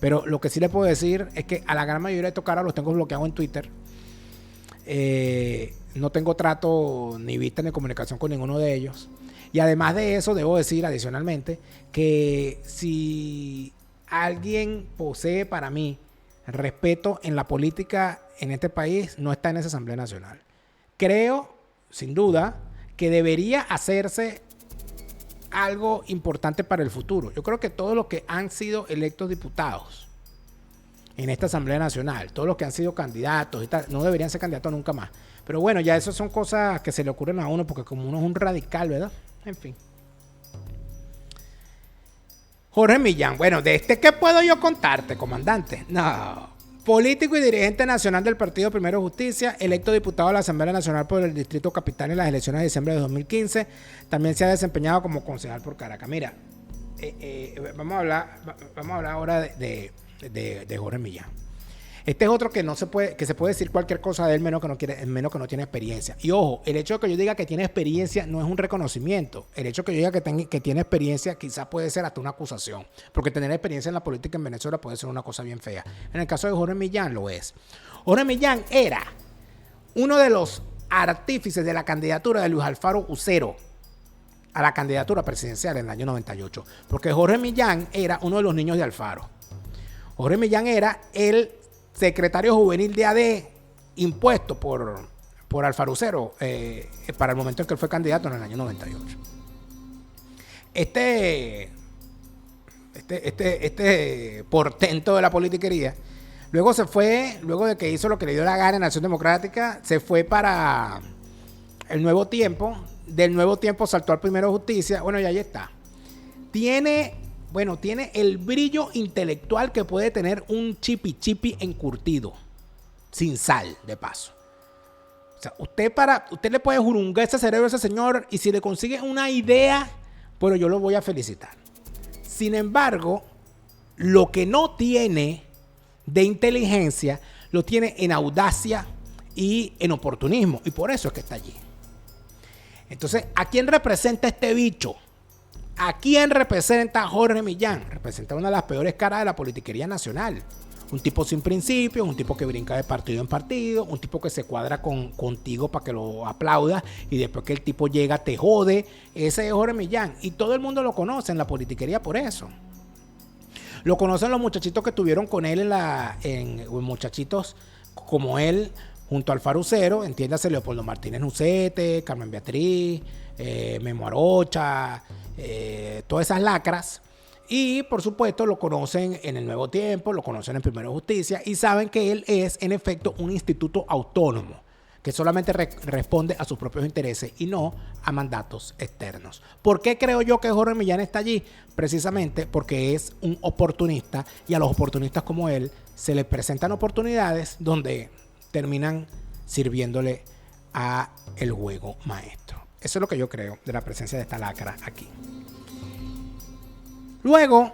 Pero lo que sí les puedo decir es que a la gran mayoría de estos caras los tengo bloqueados en Twitter. No tengo trato ni vista ni comunicación con ninguno de ellos. Y además de eso, debo decir adicionalmente que si alguien posee para mí respeto en la política en este país, no está en esa Asamblea Nacional. Creo, sin duda, que debería hacerse algo importante para el futuro. Yo creo que todos los que han sido electos diputados en esta Asamblea Nacional, todos los que han sido candidatos y tal, no deberían ser candidatos nunca más. Pero bueno, ya eso son cosas que se le ocurren a uno porque como uno es un radical, ¿verdad? En fin. Jorge Millán, bueno, ¿de qué puedo yo contarte, comandante? No. Político y dirigente nacional del Partido Primero Justicia, electo diputado de la Asamblea Nacional por el Distrito Capital en las elecciones de diciembre de 2015. También se ha desempeñado como concejal por Caracas. Mira, vamos a hablar ahora de Jorge Millán. Este es otro que se puede decir cualquier cosa de él menos que no tiene experiencia. Y ojo, el hecho de que yo diga que tiene experiencia no es un reconocimiento. El hecho de que yo diga que tiene experiencia quizás puede ser hasta una acusación. Porque tener experiencia en la política en Venezuela puede ser una cosa bien fea. En el caso de Jorge Millán lo es. Jorge Millán era uno de los artífices de la candidatura de Luis Alfaro Ucero a la candidatura presidencial en el año 98. Porque Jorge Millán era uno de los niños de Alfaro. Jorge Millán era el secretario juvenil de AD impuesto por Alfaro Ucero para el momento en que él fue candidato en el año 98. Este portento de la politiquería luego de que hizo lo que le dio la gana en Acción Democrática, se fue para el Nuevo Tiempo. Del Nuevo Tiempo saltó al Primero Justicia. Bueno, y ahí está. Tiene el brillo intelectual que puede tener un chipi encurtido, sin sal, de paso. O sea, usted le puede jurungar ese cerebro a ese señor y si le consigue una idea, bueno, yo lo voy a felicitar. Sin embargo, lo que no tiene de inteligencia, lo tiene en audacia y en oportunismo. Y por eso es que está allí. Entonces, ¿a quién representa este bicho? ¿A quién representa Jorge Millán? Representa una de las peores caras de la politiquería nacional. Un tipo sin principios, un tipo que brinca de partido en partido, un tipo que se cuadra contigo para que lo aplaudas y después que el tipo llega te jode. Ese es Jorge Millán y todo el mundo lo conoce en la politiquería por eso. Lo conocen los muchachitos que estuvieron con él muchachitos como él junto al Farucero, entiéndase Leopoldo Martínez Nucete, Carmen Beatriz, Memo Arocha, todas esas lacras. Y por supuesto lo conocen en el Nuevo Tiempo, lo conocen en Primero Justicia y saben que él es en efecto un instituto autónomo que solamente responde a sus propios intereses y no a mandatos externos. ¿Por qué creo yo que Jorge Millán está allí? Precisamente porque es un oportunista y a los oportunistas como él se les presentan oportunidades donde terminan sirviéndole a el juego maestro. Eso es lo que yo creo de la presencia de esta lacra aquí. Luego,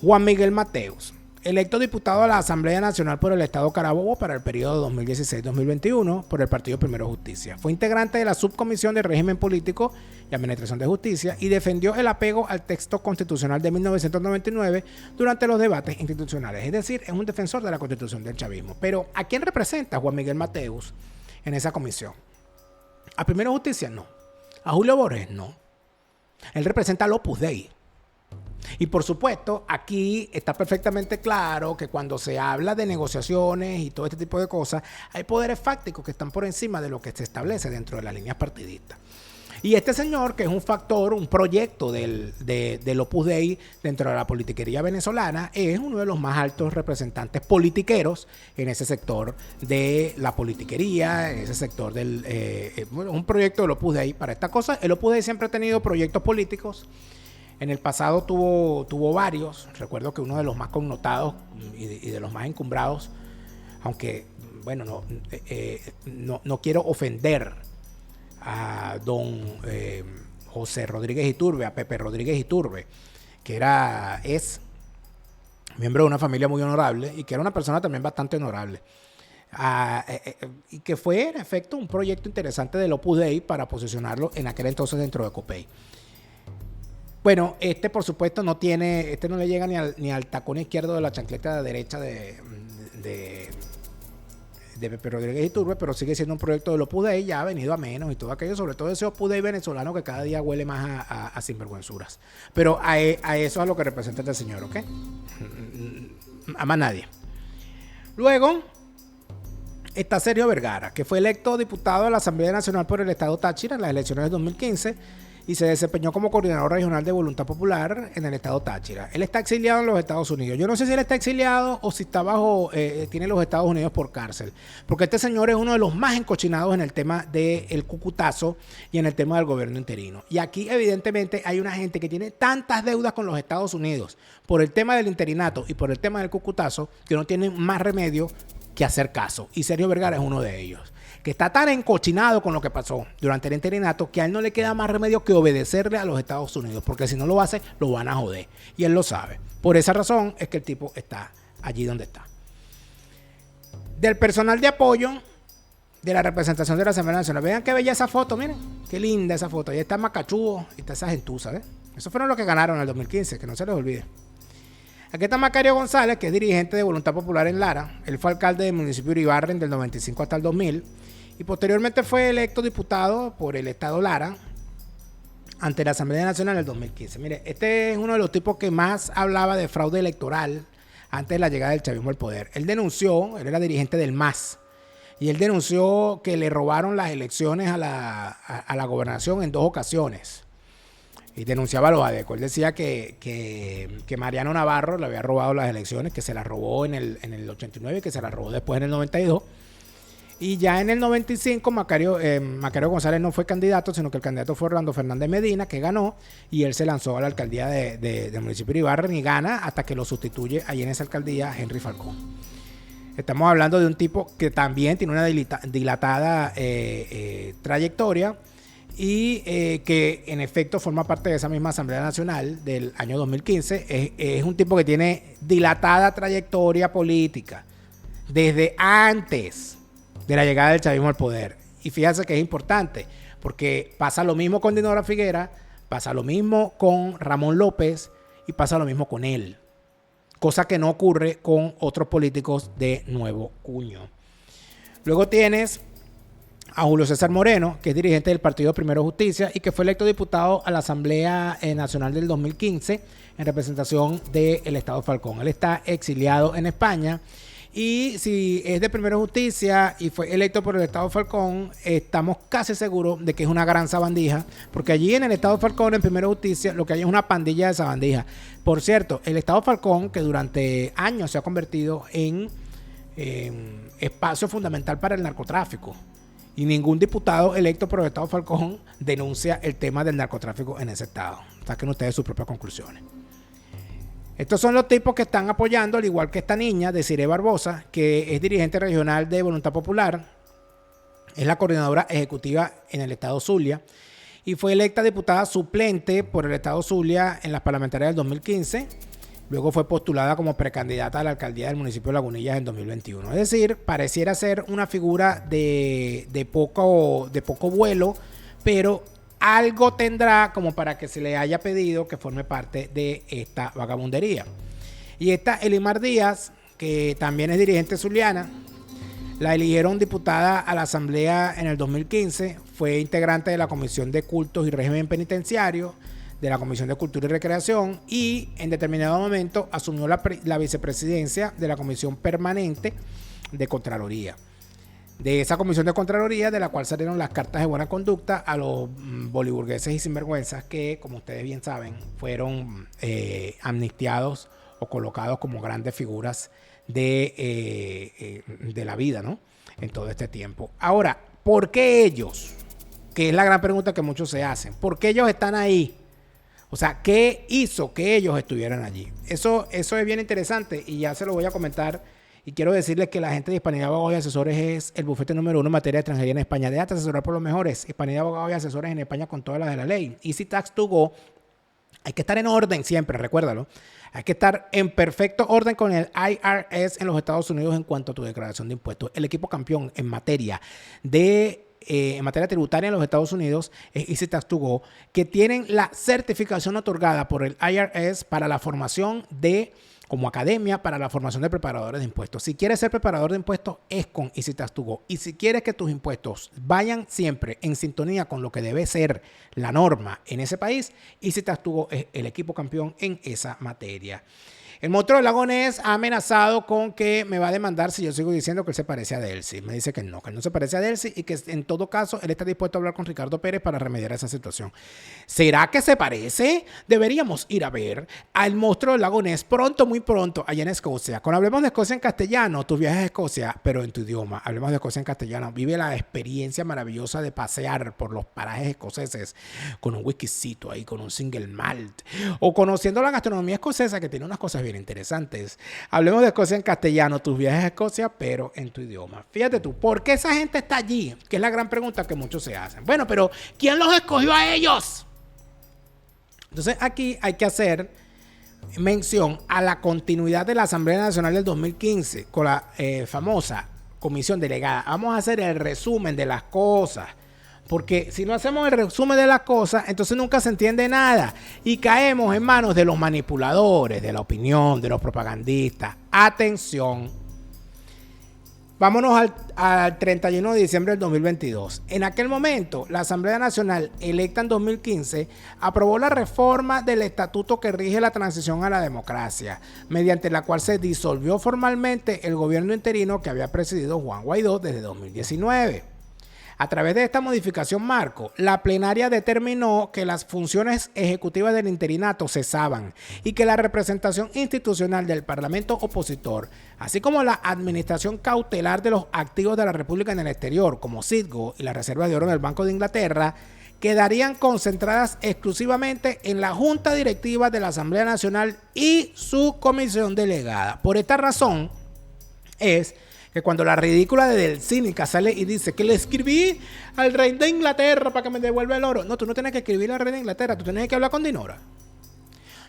Juan Miguel Mateus, electo diputado a la Asamblea Nacional por el Estado Carabobo para el periodo 2016-2021 por el Partido Primero Justicia. Fue integrante de la Subcomisión de Régimen Político y Administración de Justicia y defendió el apego al texto constitucional de 1999 durante los debates institucionales. Es decir, es un defensor de la Constitución del chavismo. Pero, ¿a quién representa Juan Miguel Mateus en esa comisión? ¿A Primero Justicia? No. ¿A Julio Borges? No. Él representa al Opus Dei. Y por supuesto, aquí está perfectamente claro que cuando se habla de negociaciones y todo este tipo de cosas, hay poderes fácticos que están por encima de lo que se establece dentro de las líneas partidistas. Y este señor, que es un factor, un proyecto del Opus Dei dentro de la politiquería venezolana, es uno de los más altos representantes politiqueros en ese sector de la politiquería, en ese sector un proyecto del Opus Dei para esta cosa. El Opus Dei siempre ha tenido proyectos políticos. En el pasado tuvo varios. Recuerdo que uno de los más connotados y de los más encumbrados, aunque, bueno, no quiero ofender a don José Rodríguez Iturbe, a Pepe Rodríguez Iturbe, que es miembro de una familia muy honorable y que era una persona también bastante honorable. Y que fue, en efecto, un proyecto interesante del Opus Dei para posicionarlo en aquel entonces dentro de Copey. Bueno, por supuesto no le llega ni al tacón izquierdo de la chancleta derecha de Pepe Rodríguez Iturbe, pero sigue siendo un proyecto del Opus Dei, ya ha venido a menos y todo aquello, sobre todo ese Opus Dei venezolano que cada día huele más a sinvergüenzuras. Pero a eso es a lo que representa este señor, ¿ok? A más nadie. Luego está Sergio Vergara, que fue electo diputado a la Asamblea Nacional por el Estado Táchira en las elecciones de 2015 y se desempeñó como coordinador regional de Voluntad Popular en el estado Táchira. Él está exiliado en los Estados Unidos. Yo no sé si él está exiliado o si está tiene los Estados Unidos por cárcel, porque este señor es uno de los más encochinados en el tema del cucutazo y en el tema del gobierno interino. Y aquí evidentemente hay una gente que tiene tantas deudas con los Estados Unidos por el tema del interinato y por el tema del cucutazo que no tienen más remedio que hacer caso. Y Sergio Vergara es uno de ellos, que está tan encochinado con lo que pasó durante el interinato que a él no le queda más remedio que obedecerle a los Estados Unidos, porque si no lo hace, lo van a joder. Y él lo sabe. Por esa razón es que el tipo está allí donde está. Del personal de apoyo de la representación de la Asamblea Nacional. Vean qué bella esa foto, miren. Qué linda esa foto. Ahí está Macachudo y está esa gentuza, ¿ves? Esos fueron los que ganaron en el 2015, que no se les olvide. Aquí está Macario González, que es dirigente de Voluntad Popular en Lara. Él fue alcalde del municipio de Iribarren del 95 hasta el 2000. Y posteriormente fue electo diputado por el estado Lara ante la Asamblea Nacional en el 2015. Mire, este es uno de los tipos que más hablaba de fraude electoral antes de la llegada del chavismo al poder. Él era dirigente del MAS, y él denunció que le robaron las elecciones a la gobernación en 2 ocasiones. Y denunciaba a los adecos. Él decía que Mariano Navarro le había robado las elecciones, que se las robó en el 89 y que se las robó después en el 92. Y ya en el 95 Macario González no fue candidato, sino que el candidato fue Orlando Fernández Medina, que ganó, y él se lanzó a la alcaldía del municipio de Iribarren y gana hasta que lo sustituye ahí en esa alcaldía Henry Falcón. Estamos hablando de un tipo que también tiene una dilatada trayectoria y que en efecto forma parte de esa misma Asamblea Nacional del año 2015. Es un tipo que tiene dilatada trayectoria política desde antes de la llegada del chavismo al poder. Y fíjense que es importante, porque pasa lo mismo con Dinora Figuera, Pasa lo mismo con Ramón López y pasa lo mismo con él. Cosa que no ocurre con otros políticos de nuevo cuño. Luego tienes a Julio César Moreno, que es dirigente del Partido Primero Justicia y que fue electo diputado a la Asamblea Nacional del 2015 en representación del Estado Falcón. Él está exiliado en España y si es de Primero Justicia y fue electo por el Estado Falcón, estamos casi seguros de que es una gran sabandija, porque allí en el Estado Falcón, en Primero Justicia, lo que hay es una pandilla de sabandijas. Por cierto, el Estado Falcón, que durante años se ha convertido en espacio fundamental para el narcotráfico. Y ningún diputado electo por el Estado Falcón denuncia el tema del narcotráfico en ese estado. Saquen ustedes sus propias conclusiones. Estos son los tipos que están apoyando, al igual que esta niña, Desiree Barbosa, que es dirigente regional de Voluntad Popular. Es la coordinadora ejecutiva en el estado Zulia. Y fue electa diputada suplente por el estado Zulia en las parlamentarias del 2015. Luego fue postulada como precandidata a la alcaldía del municipio de Lagunillas en 2021. Es decir, pareciera ser una figura de poco vuelo, pero algo tendrá como para que se le haya pedido que forme parte de esta vagabundería. Y esta Elimar Díaz, que también es dirigente zuliana, la eligieron diputada a la Asamblea en el 2015, fue integrante de la Comisión de Cultos y Régimen Penitenciario, de la Comisión de Cultura y Recreación y en determinado momento asumió la vicepresidencia de la Comisión Permanente de Contraloría. De esa Comisión de Contraloría, de la cual salieron las cartas de buena conducta a los boliburgueses y sinvergüenzas que, como ustedes bien saben, fueron amnistiados o colocados como grandes figuras de la vida, ¿no? En todo este tiempo. Ahora, ¿por qué ellos? Que es la gran pregunta que muchos se hacen. ¿Por qué ellos están ahí? O sea, ¿qué hizo que ellos estuvieran allí? Eso es bien interesante y ya se lo voy a comentar. Y quiero decirles que la gente de Hispanidad Abogados y Asesores es el bufete número 1 en materia de extranjería en España. Déjate asesorar por los mejores. Hispanidad Abogados y Asesores en España con todas las de la ley. Easy Tax to Go. Hay que estar en orden siempre, recuérdalo. Hay que estar en perfecto orden con el IRS en los Estados Unidos en cuanto a tu declaración de impuestos. El equipo campeón en materia tributaria en los Estados Unidos es Easy Tax to Go, que tienen la certificación otorgada por el IRS para la formación como academia para la formación de preparadores de impuestos. Si quieres ser preparador de impuestos, es con Easy Tax to Go. Y si quieres que tus impuestos vayan siempre en sintonía con lo que debe ser la norma en ese país, Easy Tax to Go es el equipo campeón en esa materia. El monstruo del lago Ness ha amenazado con que me va a demandar si yo sigo diciendo que él se parece a Delcy. Me dice que no se parece a Delcy y que en todo caso él está dispuesto a hablar con Ricardo Pérez para remediar esa situación. ¿Será que se parece? Deberíamos ir a ver al monstruo del lago Ness pronto, muy pronto, allá en Escocia. Cuando hablemos de Escocia en castellano, tus viajes a Escocia, pero en tu idioma. Hablemos de Escocia en castellano. Vive la experiencia maravillosa de pasear por los parajes escoceses con un whiskycito ahí, con un single malt. O conociendo la gastronomía escocesa que tiene unas cosas bien interesantes. Hablemos de Escocia en castellano, tus viajes a Escocia, pero en tu idioma. Fíjate tú, ¿por qué esa gente está allí? Que es la gran pregunta que muchos se hacen. Bueno, pero ¿quién los escogió a ellos? Entonces aquí hay que hacer mención a la continuidad de la Asamblea Nacional del 2015 con la famosa comisión delegada. Vamos a hacer el resumen de las cosas. Porque si no hacemos el resumen de las cosas, entonces nunca se entiende nada. Y caemos en manos de los manipuladores, de la opinión, de los propagandistas. Atención. Vámonos al 31 de diciembre del 2022. En aquel momento, la Asamblea Nacional, electa en 2015, aprobó la reforma del estatuto que rige la transición a la democracia, mediante la cual se disolvió formalmente el gobierno interino que había presidido Juan Guaidó desde 2019. A través de esta modificación marco, la plenaria determinó que las funciones ejecutivas del interinato cesaban y que la representación institucional del Parlamento opositor, así como la administración cautelar de los activos de la República en el exterior, como Citgo y las reservas de oro en el Banco de Inglaterra, quedarían concentradas exclusivamente en la Junta Directiva de la Asamblea Nacional y su comisión delegada. Por esta razón es que cuando la ridícula de Delcínica sale y dice que le escribí al rey de Inglaterra para que me devuelva el oro. No, tú no tienes que escribirle al rey de Inglaterra, tú tienes que hablar con Dinora.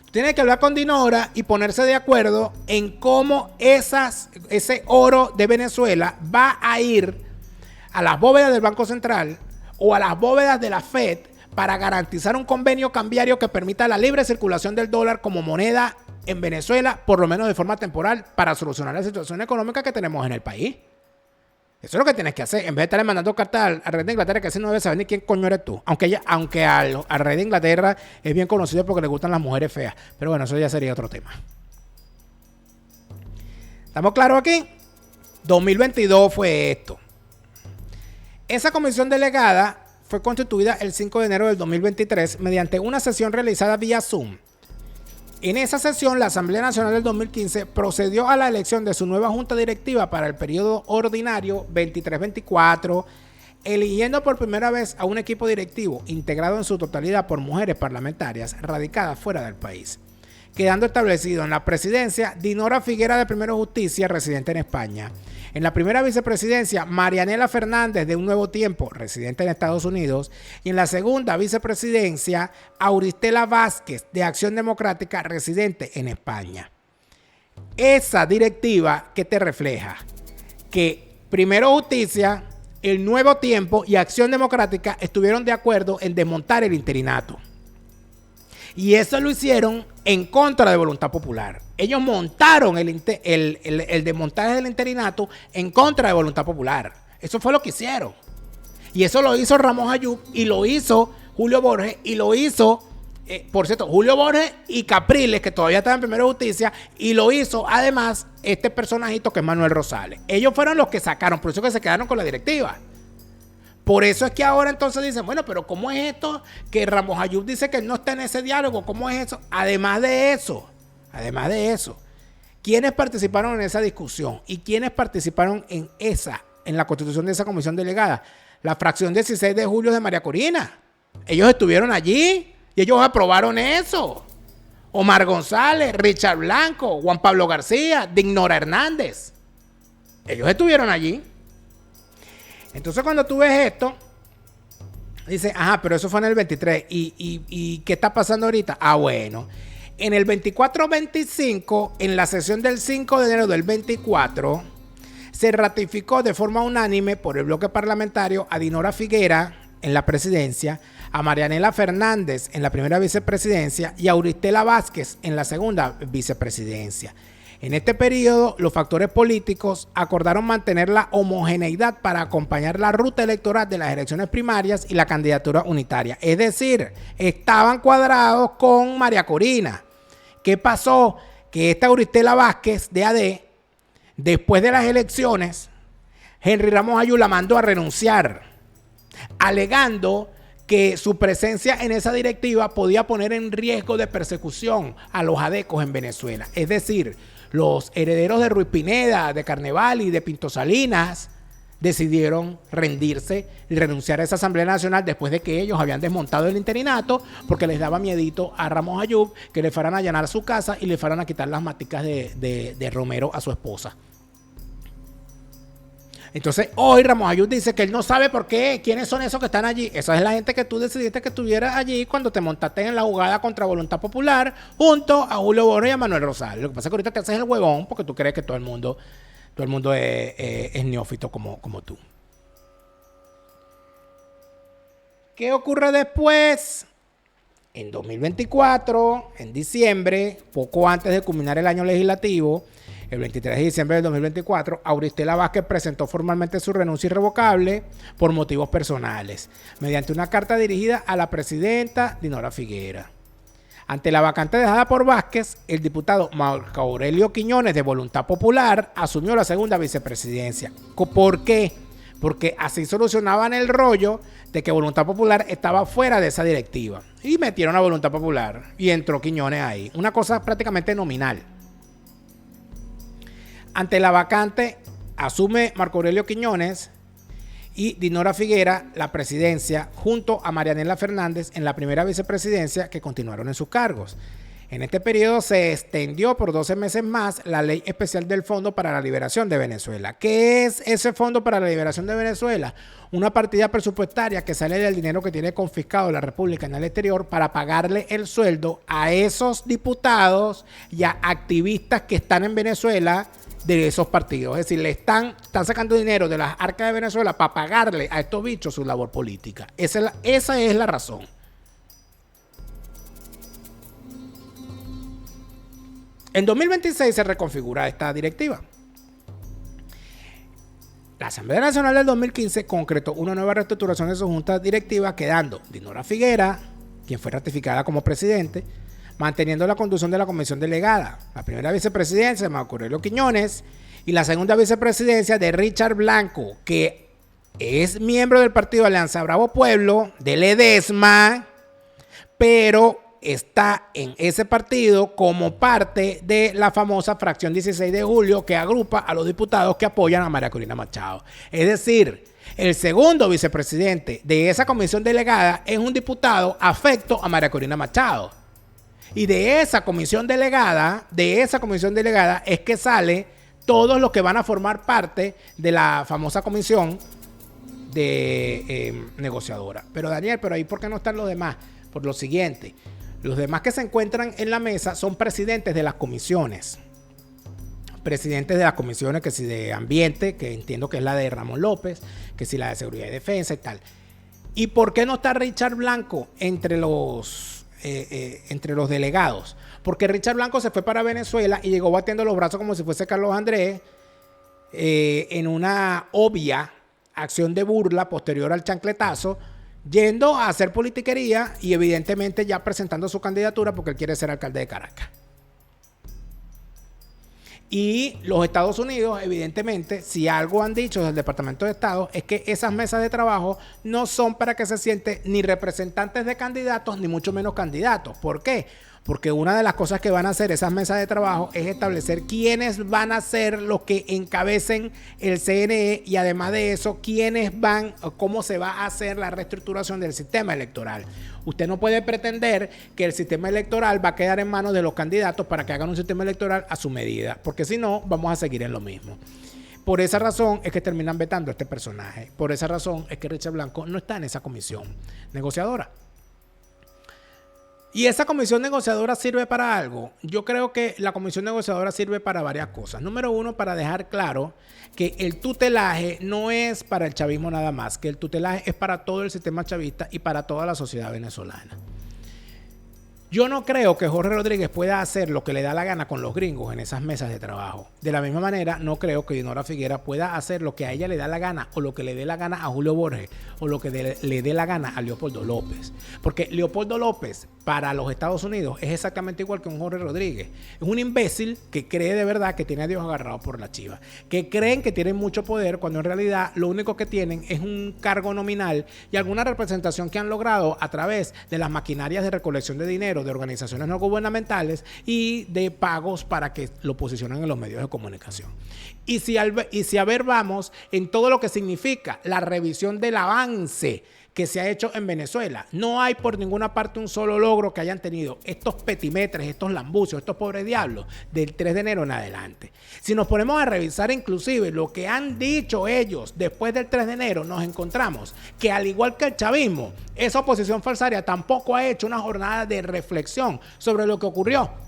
Tú tienes que hablar con Dinora y ponerse de acuerdo en cómo ese oro de Venezuela va a ir a las bóvedas del Banco Central o a las bóvedas de la FED para garantizar un convenio cambiario que permita la libre circulación del dólar como moneda en Venezuela, por lo menos de forma temporal, para solucionar la situación económica que tenemos en el país. Eso es lo que tienes que hacer. En vez de estarle mandando cartas al rey de Inglaterra, que así no debe saber ni quién coño eres tú. Aunque al rey de Inglaterra es bien conocido porque le gustan las mujeres feas. Pero bueno, eso ya sería otro tema. ¿Estamos claros aquí? 2022 fue esto. Esa comisión delegada fue constituida el 5 de enero del 2023 mediante una sesión realizada vía Zoom. En esa sesión, la Asamblea Nacional del 2015 procedió a la elección de su nueva junta directiva para el periodo ordinario 23-24, eligiendo por primera vez a un equipo directivo integrado en su totalidad por mujeres parlamentarias radicadas fuera del país, quedando establecido en la presidencia Dinora Figuera de Primero Justicia, residente en España. En la primera vicepresidencia, Marianela Fernández de Un Nuevo Tiempo, residente en Estados Unidos. Y en la segunda vicepresidencia, Auristela Vázquez de Acción Democrática, residente en España. Esa directiva que te refleja que Primero Justicia, El Nuevo Tiempo y Acción Democrática estuvieron de acuerdo en desmontar el interinato. Y eso lo hicieron en contra de voluntad popular. Ellos montaron el desmontaje del interinato en contra de voluntad popular. Eso fue lo que hicieron. Y eso lo hizo Ramos Ayub y lo hizo Julio Borges y lo hizo, por cierto, Julio Borges y Capriles, que todavía estaba en Primera Justicia, y lo hizo además este personajito que es Manuel Rosales. Ellos fueron los que sacaron, por eso que se quedaron con la directiva. Por eso es que ahora entonces dicen, bueno, pero ¿cómo es esto que Ramos Ayub dice que él no está en ese diálogo? ¿Cómo es eso? Además de eso, ¿quiénes participaron en esa discusión? ¿Y quiénes participaron en la constitución de esa comisión delegada? La fracción 16 de julio de María Corina. Ellos estuvieron allí y ellos aprobaron eso. Omar González, Richard Blanco, Juan Pablo García, Dignora Hernández. Ellos estuvieron allí. Entonces cuando tú ves esto, dices, ajá, pero eso fue en el 23. ¿Y qué está pasando ahorita? Ah, bueno. En el 24-25, en la sesión del 5 de enero del 24, se ratificó de forma unánime por el bloque parlamentario a Dinora Figuera en la presidencia, a Marianela Fernández en la primera vicepresidencia y a Auristela Vázquez en la segunda vicepresidencia. En este periodo, los factores políticos acordaron mantener la homogeneidad para acompañar la ruta electoral de las elecciones primarias y la candidatura unitaria. Es decir, estaban cuadrados con María Corina. ¿Qué pasó? Que esta Auristela Vázquez de AD, después de las elecciones, Henry Ramos Ayub la mandó a renunciar, alegando que su presencia en esa directiva podía poner en riesgo de persecución a los adecos en Venezuela. Es decir, los herederos de Ruiz Pineda, de Carneval y de Pinto Salinas decidieron rendirse y renunciar a esa Asamblea Nacional después de que ellos habían desmontado el interinato porque les daba miedito a Ramos Ayub que le fueran a allanar su casa y le fueran a quitar las maticas de Romero a su esposa. Entonces hoy Ramos Ayub dice que él no sabe por qué, quiénes son esos que están allí. Esa es la gente que tú decidiste que estuviera allí cuando te montaste en la jugada contra Voluntad Popular junto a Julio Borges y a Manuel Rosales. Lo que pasa es que ahorita te haces el huevón porque tú crees que todo el mundo es neófito como tú. ¿Qué ocurre después? En 2024, en diciembre, poco antes de culminar el año legislativo, el 23 de diciembre del 2024, Auristela Vázquez presentó formalmente su renuncia irrevocable por motivos personales, mediante una carta dirigida a la presidenta Dinora Figuera. Ante la vacante dejada por Vázquez, el diputado Marco Aurelio Quiñones de Voluntad Popular asumió la segunda vicepresidencia. ¿Por qué? Porque así solucionaban el rollo de que Voluntad Popular estaba fuera de esa directiva. Y metieron a Voluntad Popular y entró Quiñones ahí. Una cosa prácticamente nominal. Ante la vacante, asume Marco Aurelio Quiñones y Dinora Figuera la presidencia junto a Marianela Fernández en la primera vicepresidencia, que continuaron en sus cargos. En este periodo se extendió por 12 meses más la Ley Especial del Fondo para la Liberación de Venezuela. ¿Qué es ese Fondo para la Liberación de Venezuela? Una partida presupuestaria que sale del dinero que tiene confiscado la República en el exterior para pagarle el sueldo a esos diputados y a activistas que están en Venezuela de esos partidos. Es decir, le están sacando dinero de las arcas de Venezuela para pagarle a estos bichos su labor política. Esa es la razón. En 2026 se reconfigura esta directiva. La Asamblea Nacional del 2015 concretó una nueva reestructuración de su junta directiva, quedando Dinora Figuera, quien fue ratificada como presidente, manteniendo la conducción de la comisión delegada. La primera vicepresidencia de Marco Aurelio Quiñones y la segunda vicepresidencia de Richard Blanco, que es miembro del partido Alianza Bravo Pueblo, de Ledesma, pero está en ese partido como parte de la famosa fracción 16 de julio que agrupa a los diputados que apoyan a María Corina Machado. Es decir, el segundo vicepresidente de esa comisión delegada es un diputado afecto a María Corina Machado. Y de esa comisión delegada es que sale todos los que van a formar parte de la famosa comisión de negociadora. Pero Daniel, ¿pero ahí por qué no están los demás? Por lo siguiente. Los demás que se encuentran en la mesa son presidentes de las comisiones. Presidentes de las comisiones, que si de ambiente, que entiendo que es la de Ramón López, que si la de seguridad y defensa y tal. ¿Y por qué no está Richard Blanco entre los delegados? Porque Richard Blanco se fue para Venezuela y llegó batiendo los brazos como si fuese Carlos Andrés en una obvia acción de burla posterior al chancletazo, yendo a hacer politiquería y evidentemente ya presentando su candidatura porque él quiere ser alcalde de Caracas. Y los Estados Unidos, evidentemente, si algo han dicho desde el Departamento de Estado, es que esas mesas de trabajo no son para que se sienten ni representantes de candidatos, ni mucho menos candidatos. ¿Por qué? Porque una de las cosas que van a hacer esas mesas de trabajo es establecer quiénes van a ser los que encabecen el CNE y además de eso, quiénes van, cómo se va a hacer la reestructuración del sistema electoral. Usted no puede pretender que el sistema electoral va a quedar en manos de los candidatos para que hagan un sistema electoral a su medida, porque si no, vamos a seguir en lo mismo. Por esa razón es que terminan vetando a este personaje. Por esa razón es que Richard Blanco no está en esa comisión negociadora. ¿Y esa comisión negociadora sirve para algo? Yo creo que la comisión negociadora sirve para varias cosas. Número uno, para dejar claro que el tutelaje no es para el chavismo nada más, que el tutelaje es para todo el sistema chavista y para toda la sociedad venezolana. Yo no creo que Jorge Rodríguez pueda hacer lo que le da la gana con los gringos en esas mesas de trabajo. De la misma manera, no creo que Dinora Figuera pueda hacer lo que a ella le da la gana o lo que le dé la gana a Julio Borges o lo que le dé la gana a Leopoldo López. Porque Leopoldo López para los Estados Unidos es exactamente igual que un Jorge Rodríguez. Es un imbécil que cree de verdad que tiene a Dios agarrado por la chiva. Que creen que tienen mucho poder cuando en realidad lo único que tienen es un cargo nominal y alguna representación que han logrado a través de las maquinarias de recolección de dinero de organizaciones no gubernamentales y de pagos para que lo posicionen en los medios de comunicación. Y si a ver vamos en todo lo que significa la revisión del avance que se ha hecho en Venezuela, no hay por ninguna parte un solo logro que hayan tenido estos petimetres, estos lambucios, estos pobres diablos del 3 de enero en adelante. Si nos ponemos a revisar inclusive lo que han dicho ellos después del 3 de enero, nos encontramos que al igual que el chavismo, esa oposición falsaria tampoco ha hecho una jornada de reflexión sobre lo que ocurrió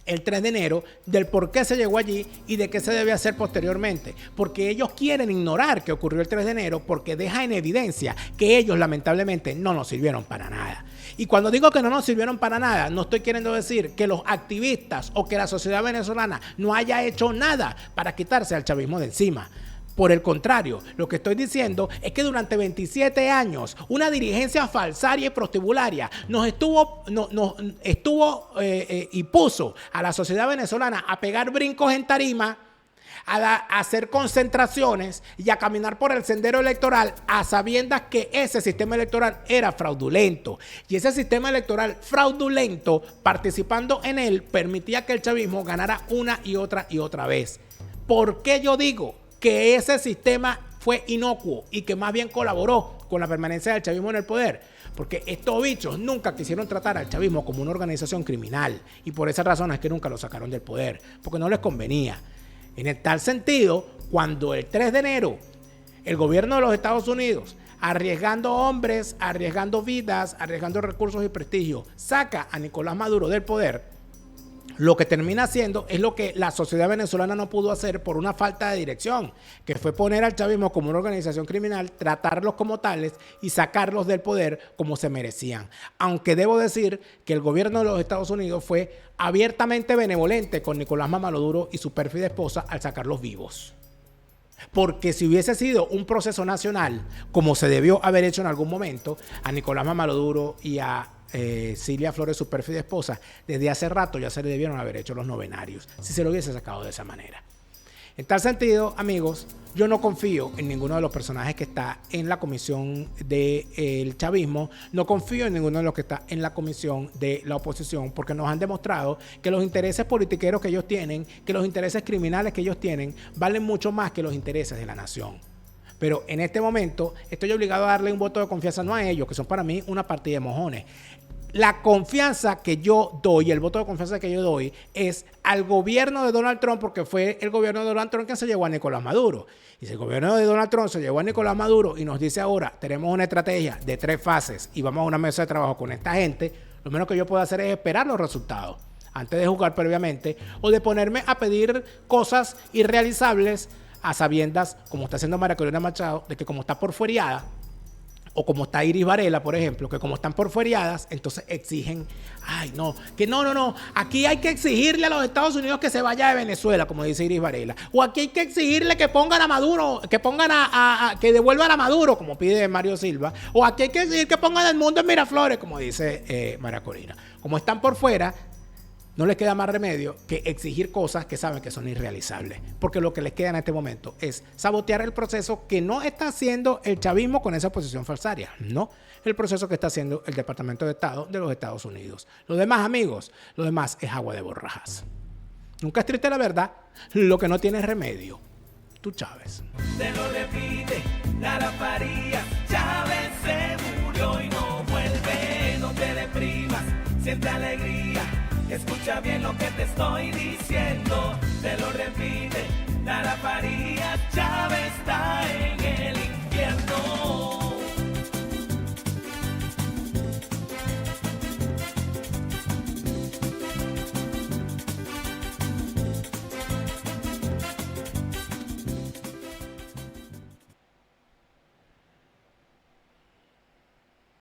el 3 de enero, del por qué se llegó allí y de qué se debe hacer posteriormente. Porque ellos quieren ignorar que ocurrió el 3 de enero porque deja en evidencia que ellos lamentablemente no nos sirvieron para nada. Y cuando digo que no nos sirvieron para nada, no estoy queriendo decir que los activistas o que la sociedad venezolana no haya hecho nada para quitarse al chavismo de encima. Por el contrario, lo que estoy diciendo es que durante 27 años una dirigencia falsaria y prostibularia y puso a la sociedad venezolana a pegar brincos en tarima, a hacer concentraciones y a caminar por el sendero electoral a sabiendas que ese sistema electoral era fraudulento. Y ese sistema electoral fraudulento, participando en él, permitía que el chavismo ganara una y otra vez. ¿Por qué yo digo que ese sistema fue inocuo y que más bien colaboró con la permanencia del chavismo en el poder? Porque estos bichos nunca quisieron tratar al chavismo como una organización criminal y por esa razón es que nunca lo sacaron del poder, porque no les convenía. En tal sentido, cuando el 3 de enero el gobierno de los Estados Unidos, arriesgando hombres, arriesgando vidas, arriesgando recursos y prestigio, saca a Nicolás Maduro del poder, lo que termina haciendo es lo que la sociedad venezolana no pudo hacer por una falta de dirección, que fue poner al chavismo como una organización criminal, tratarlos como tales y sacarlos del poder como se merecían. Aunque debo decir que el gobierno de los Estados Unidos fue abiertamente benevolente con Nicolás Maduro y su pérfida esposa al sacarlos vivos. Porque si hubiese sido un proceso nacional, como se debió haber hecho en algún momento, a Nicolás Maduro y a Cilia Flores, su pérfida esposa, desde hace rato ya se le debieron haber hecho los novenarios, si se lo hubiese sacado de esa manera. En tal sentido, amigos, yo no confío en ninguno de los personajes que está en la comisión del chavismo, no confío en ninguno de los que está en la comisión de la oposición, porque nos han demostrado que los intereses politiqueros que ellos tienen, que los intereses criminales que ellos tienen, valen mucho más que los intereses de la nación. Pero en este momento estoy obligado a darle un voto de confianza no a ellos, que son para mí una partida de mojones. La confianza que yo doy, el voto de confianza que yo doy, es al gobierno de Donald Trump, porque fue el gobierno de Donald Trump que se llevó a Nicolás Maduro. Y si el gobierno de Donald Trump se llevó a Nicolás Maduro y nos dice ahora, tenemos una estrategia de 3 fases y vamos a una mesa de trabajo con esta gente, lo menos que yo puedo hacer es esperar los resultados antes de jugar previamente o de ponerme a pedir cosas irrealizables a sabiendas, como está haciendo María Corina Machado, de que como está porfiriada, o como está Iris Varela, por ejemplo, que como están porfiriadas, entonces exigen, ay no, que no, aquí hay que exigirle a los Estados Unidos que se vaya de Venezuela, como dice Iris Varela, o aquí hay que exigirle que pongan a Maduro, que pongan que devuelvan a Maduro, como pide Mario Silva, o aquí hay que exigir que pongan el mundo en Miraflores, como dice María Corina. Como están por fuera, no les queda más remedio que exigir cosas que saben que son irrealizables. Porque lo que les queda en este momento es sabotear el proceso que no está haciendo el chavismo con esa posición falsaria. No, el proceso que está haciendo el Departamento de Estado de los Estados Unidos. Lo demás, amigos, lo demás es agua de borrajas. Nunca es triste la verdad, lo que no tiene es remedio. Tú, Chávez. Te lo repite, Lara Farías. Chávez se murió y no vuelve. No te deprimas, siente alegría. Escucha bien lo que te estoy diciendo. Te lo repite, Lara Farías.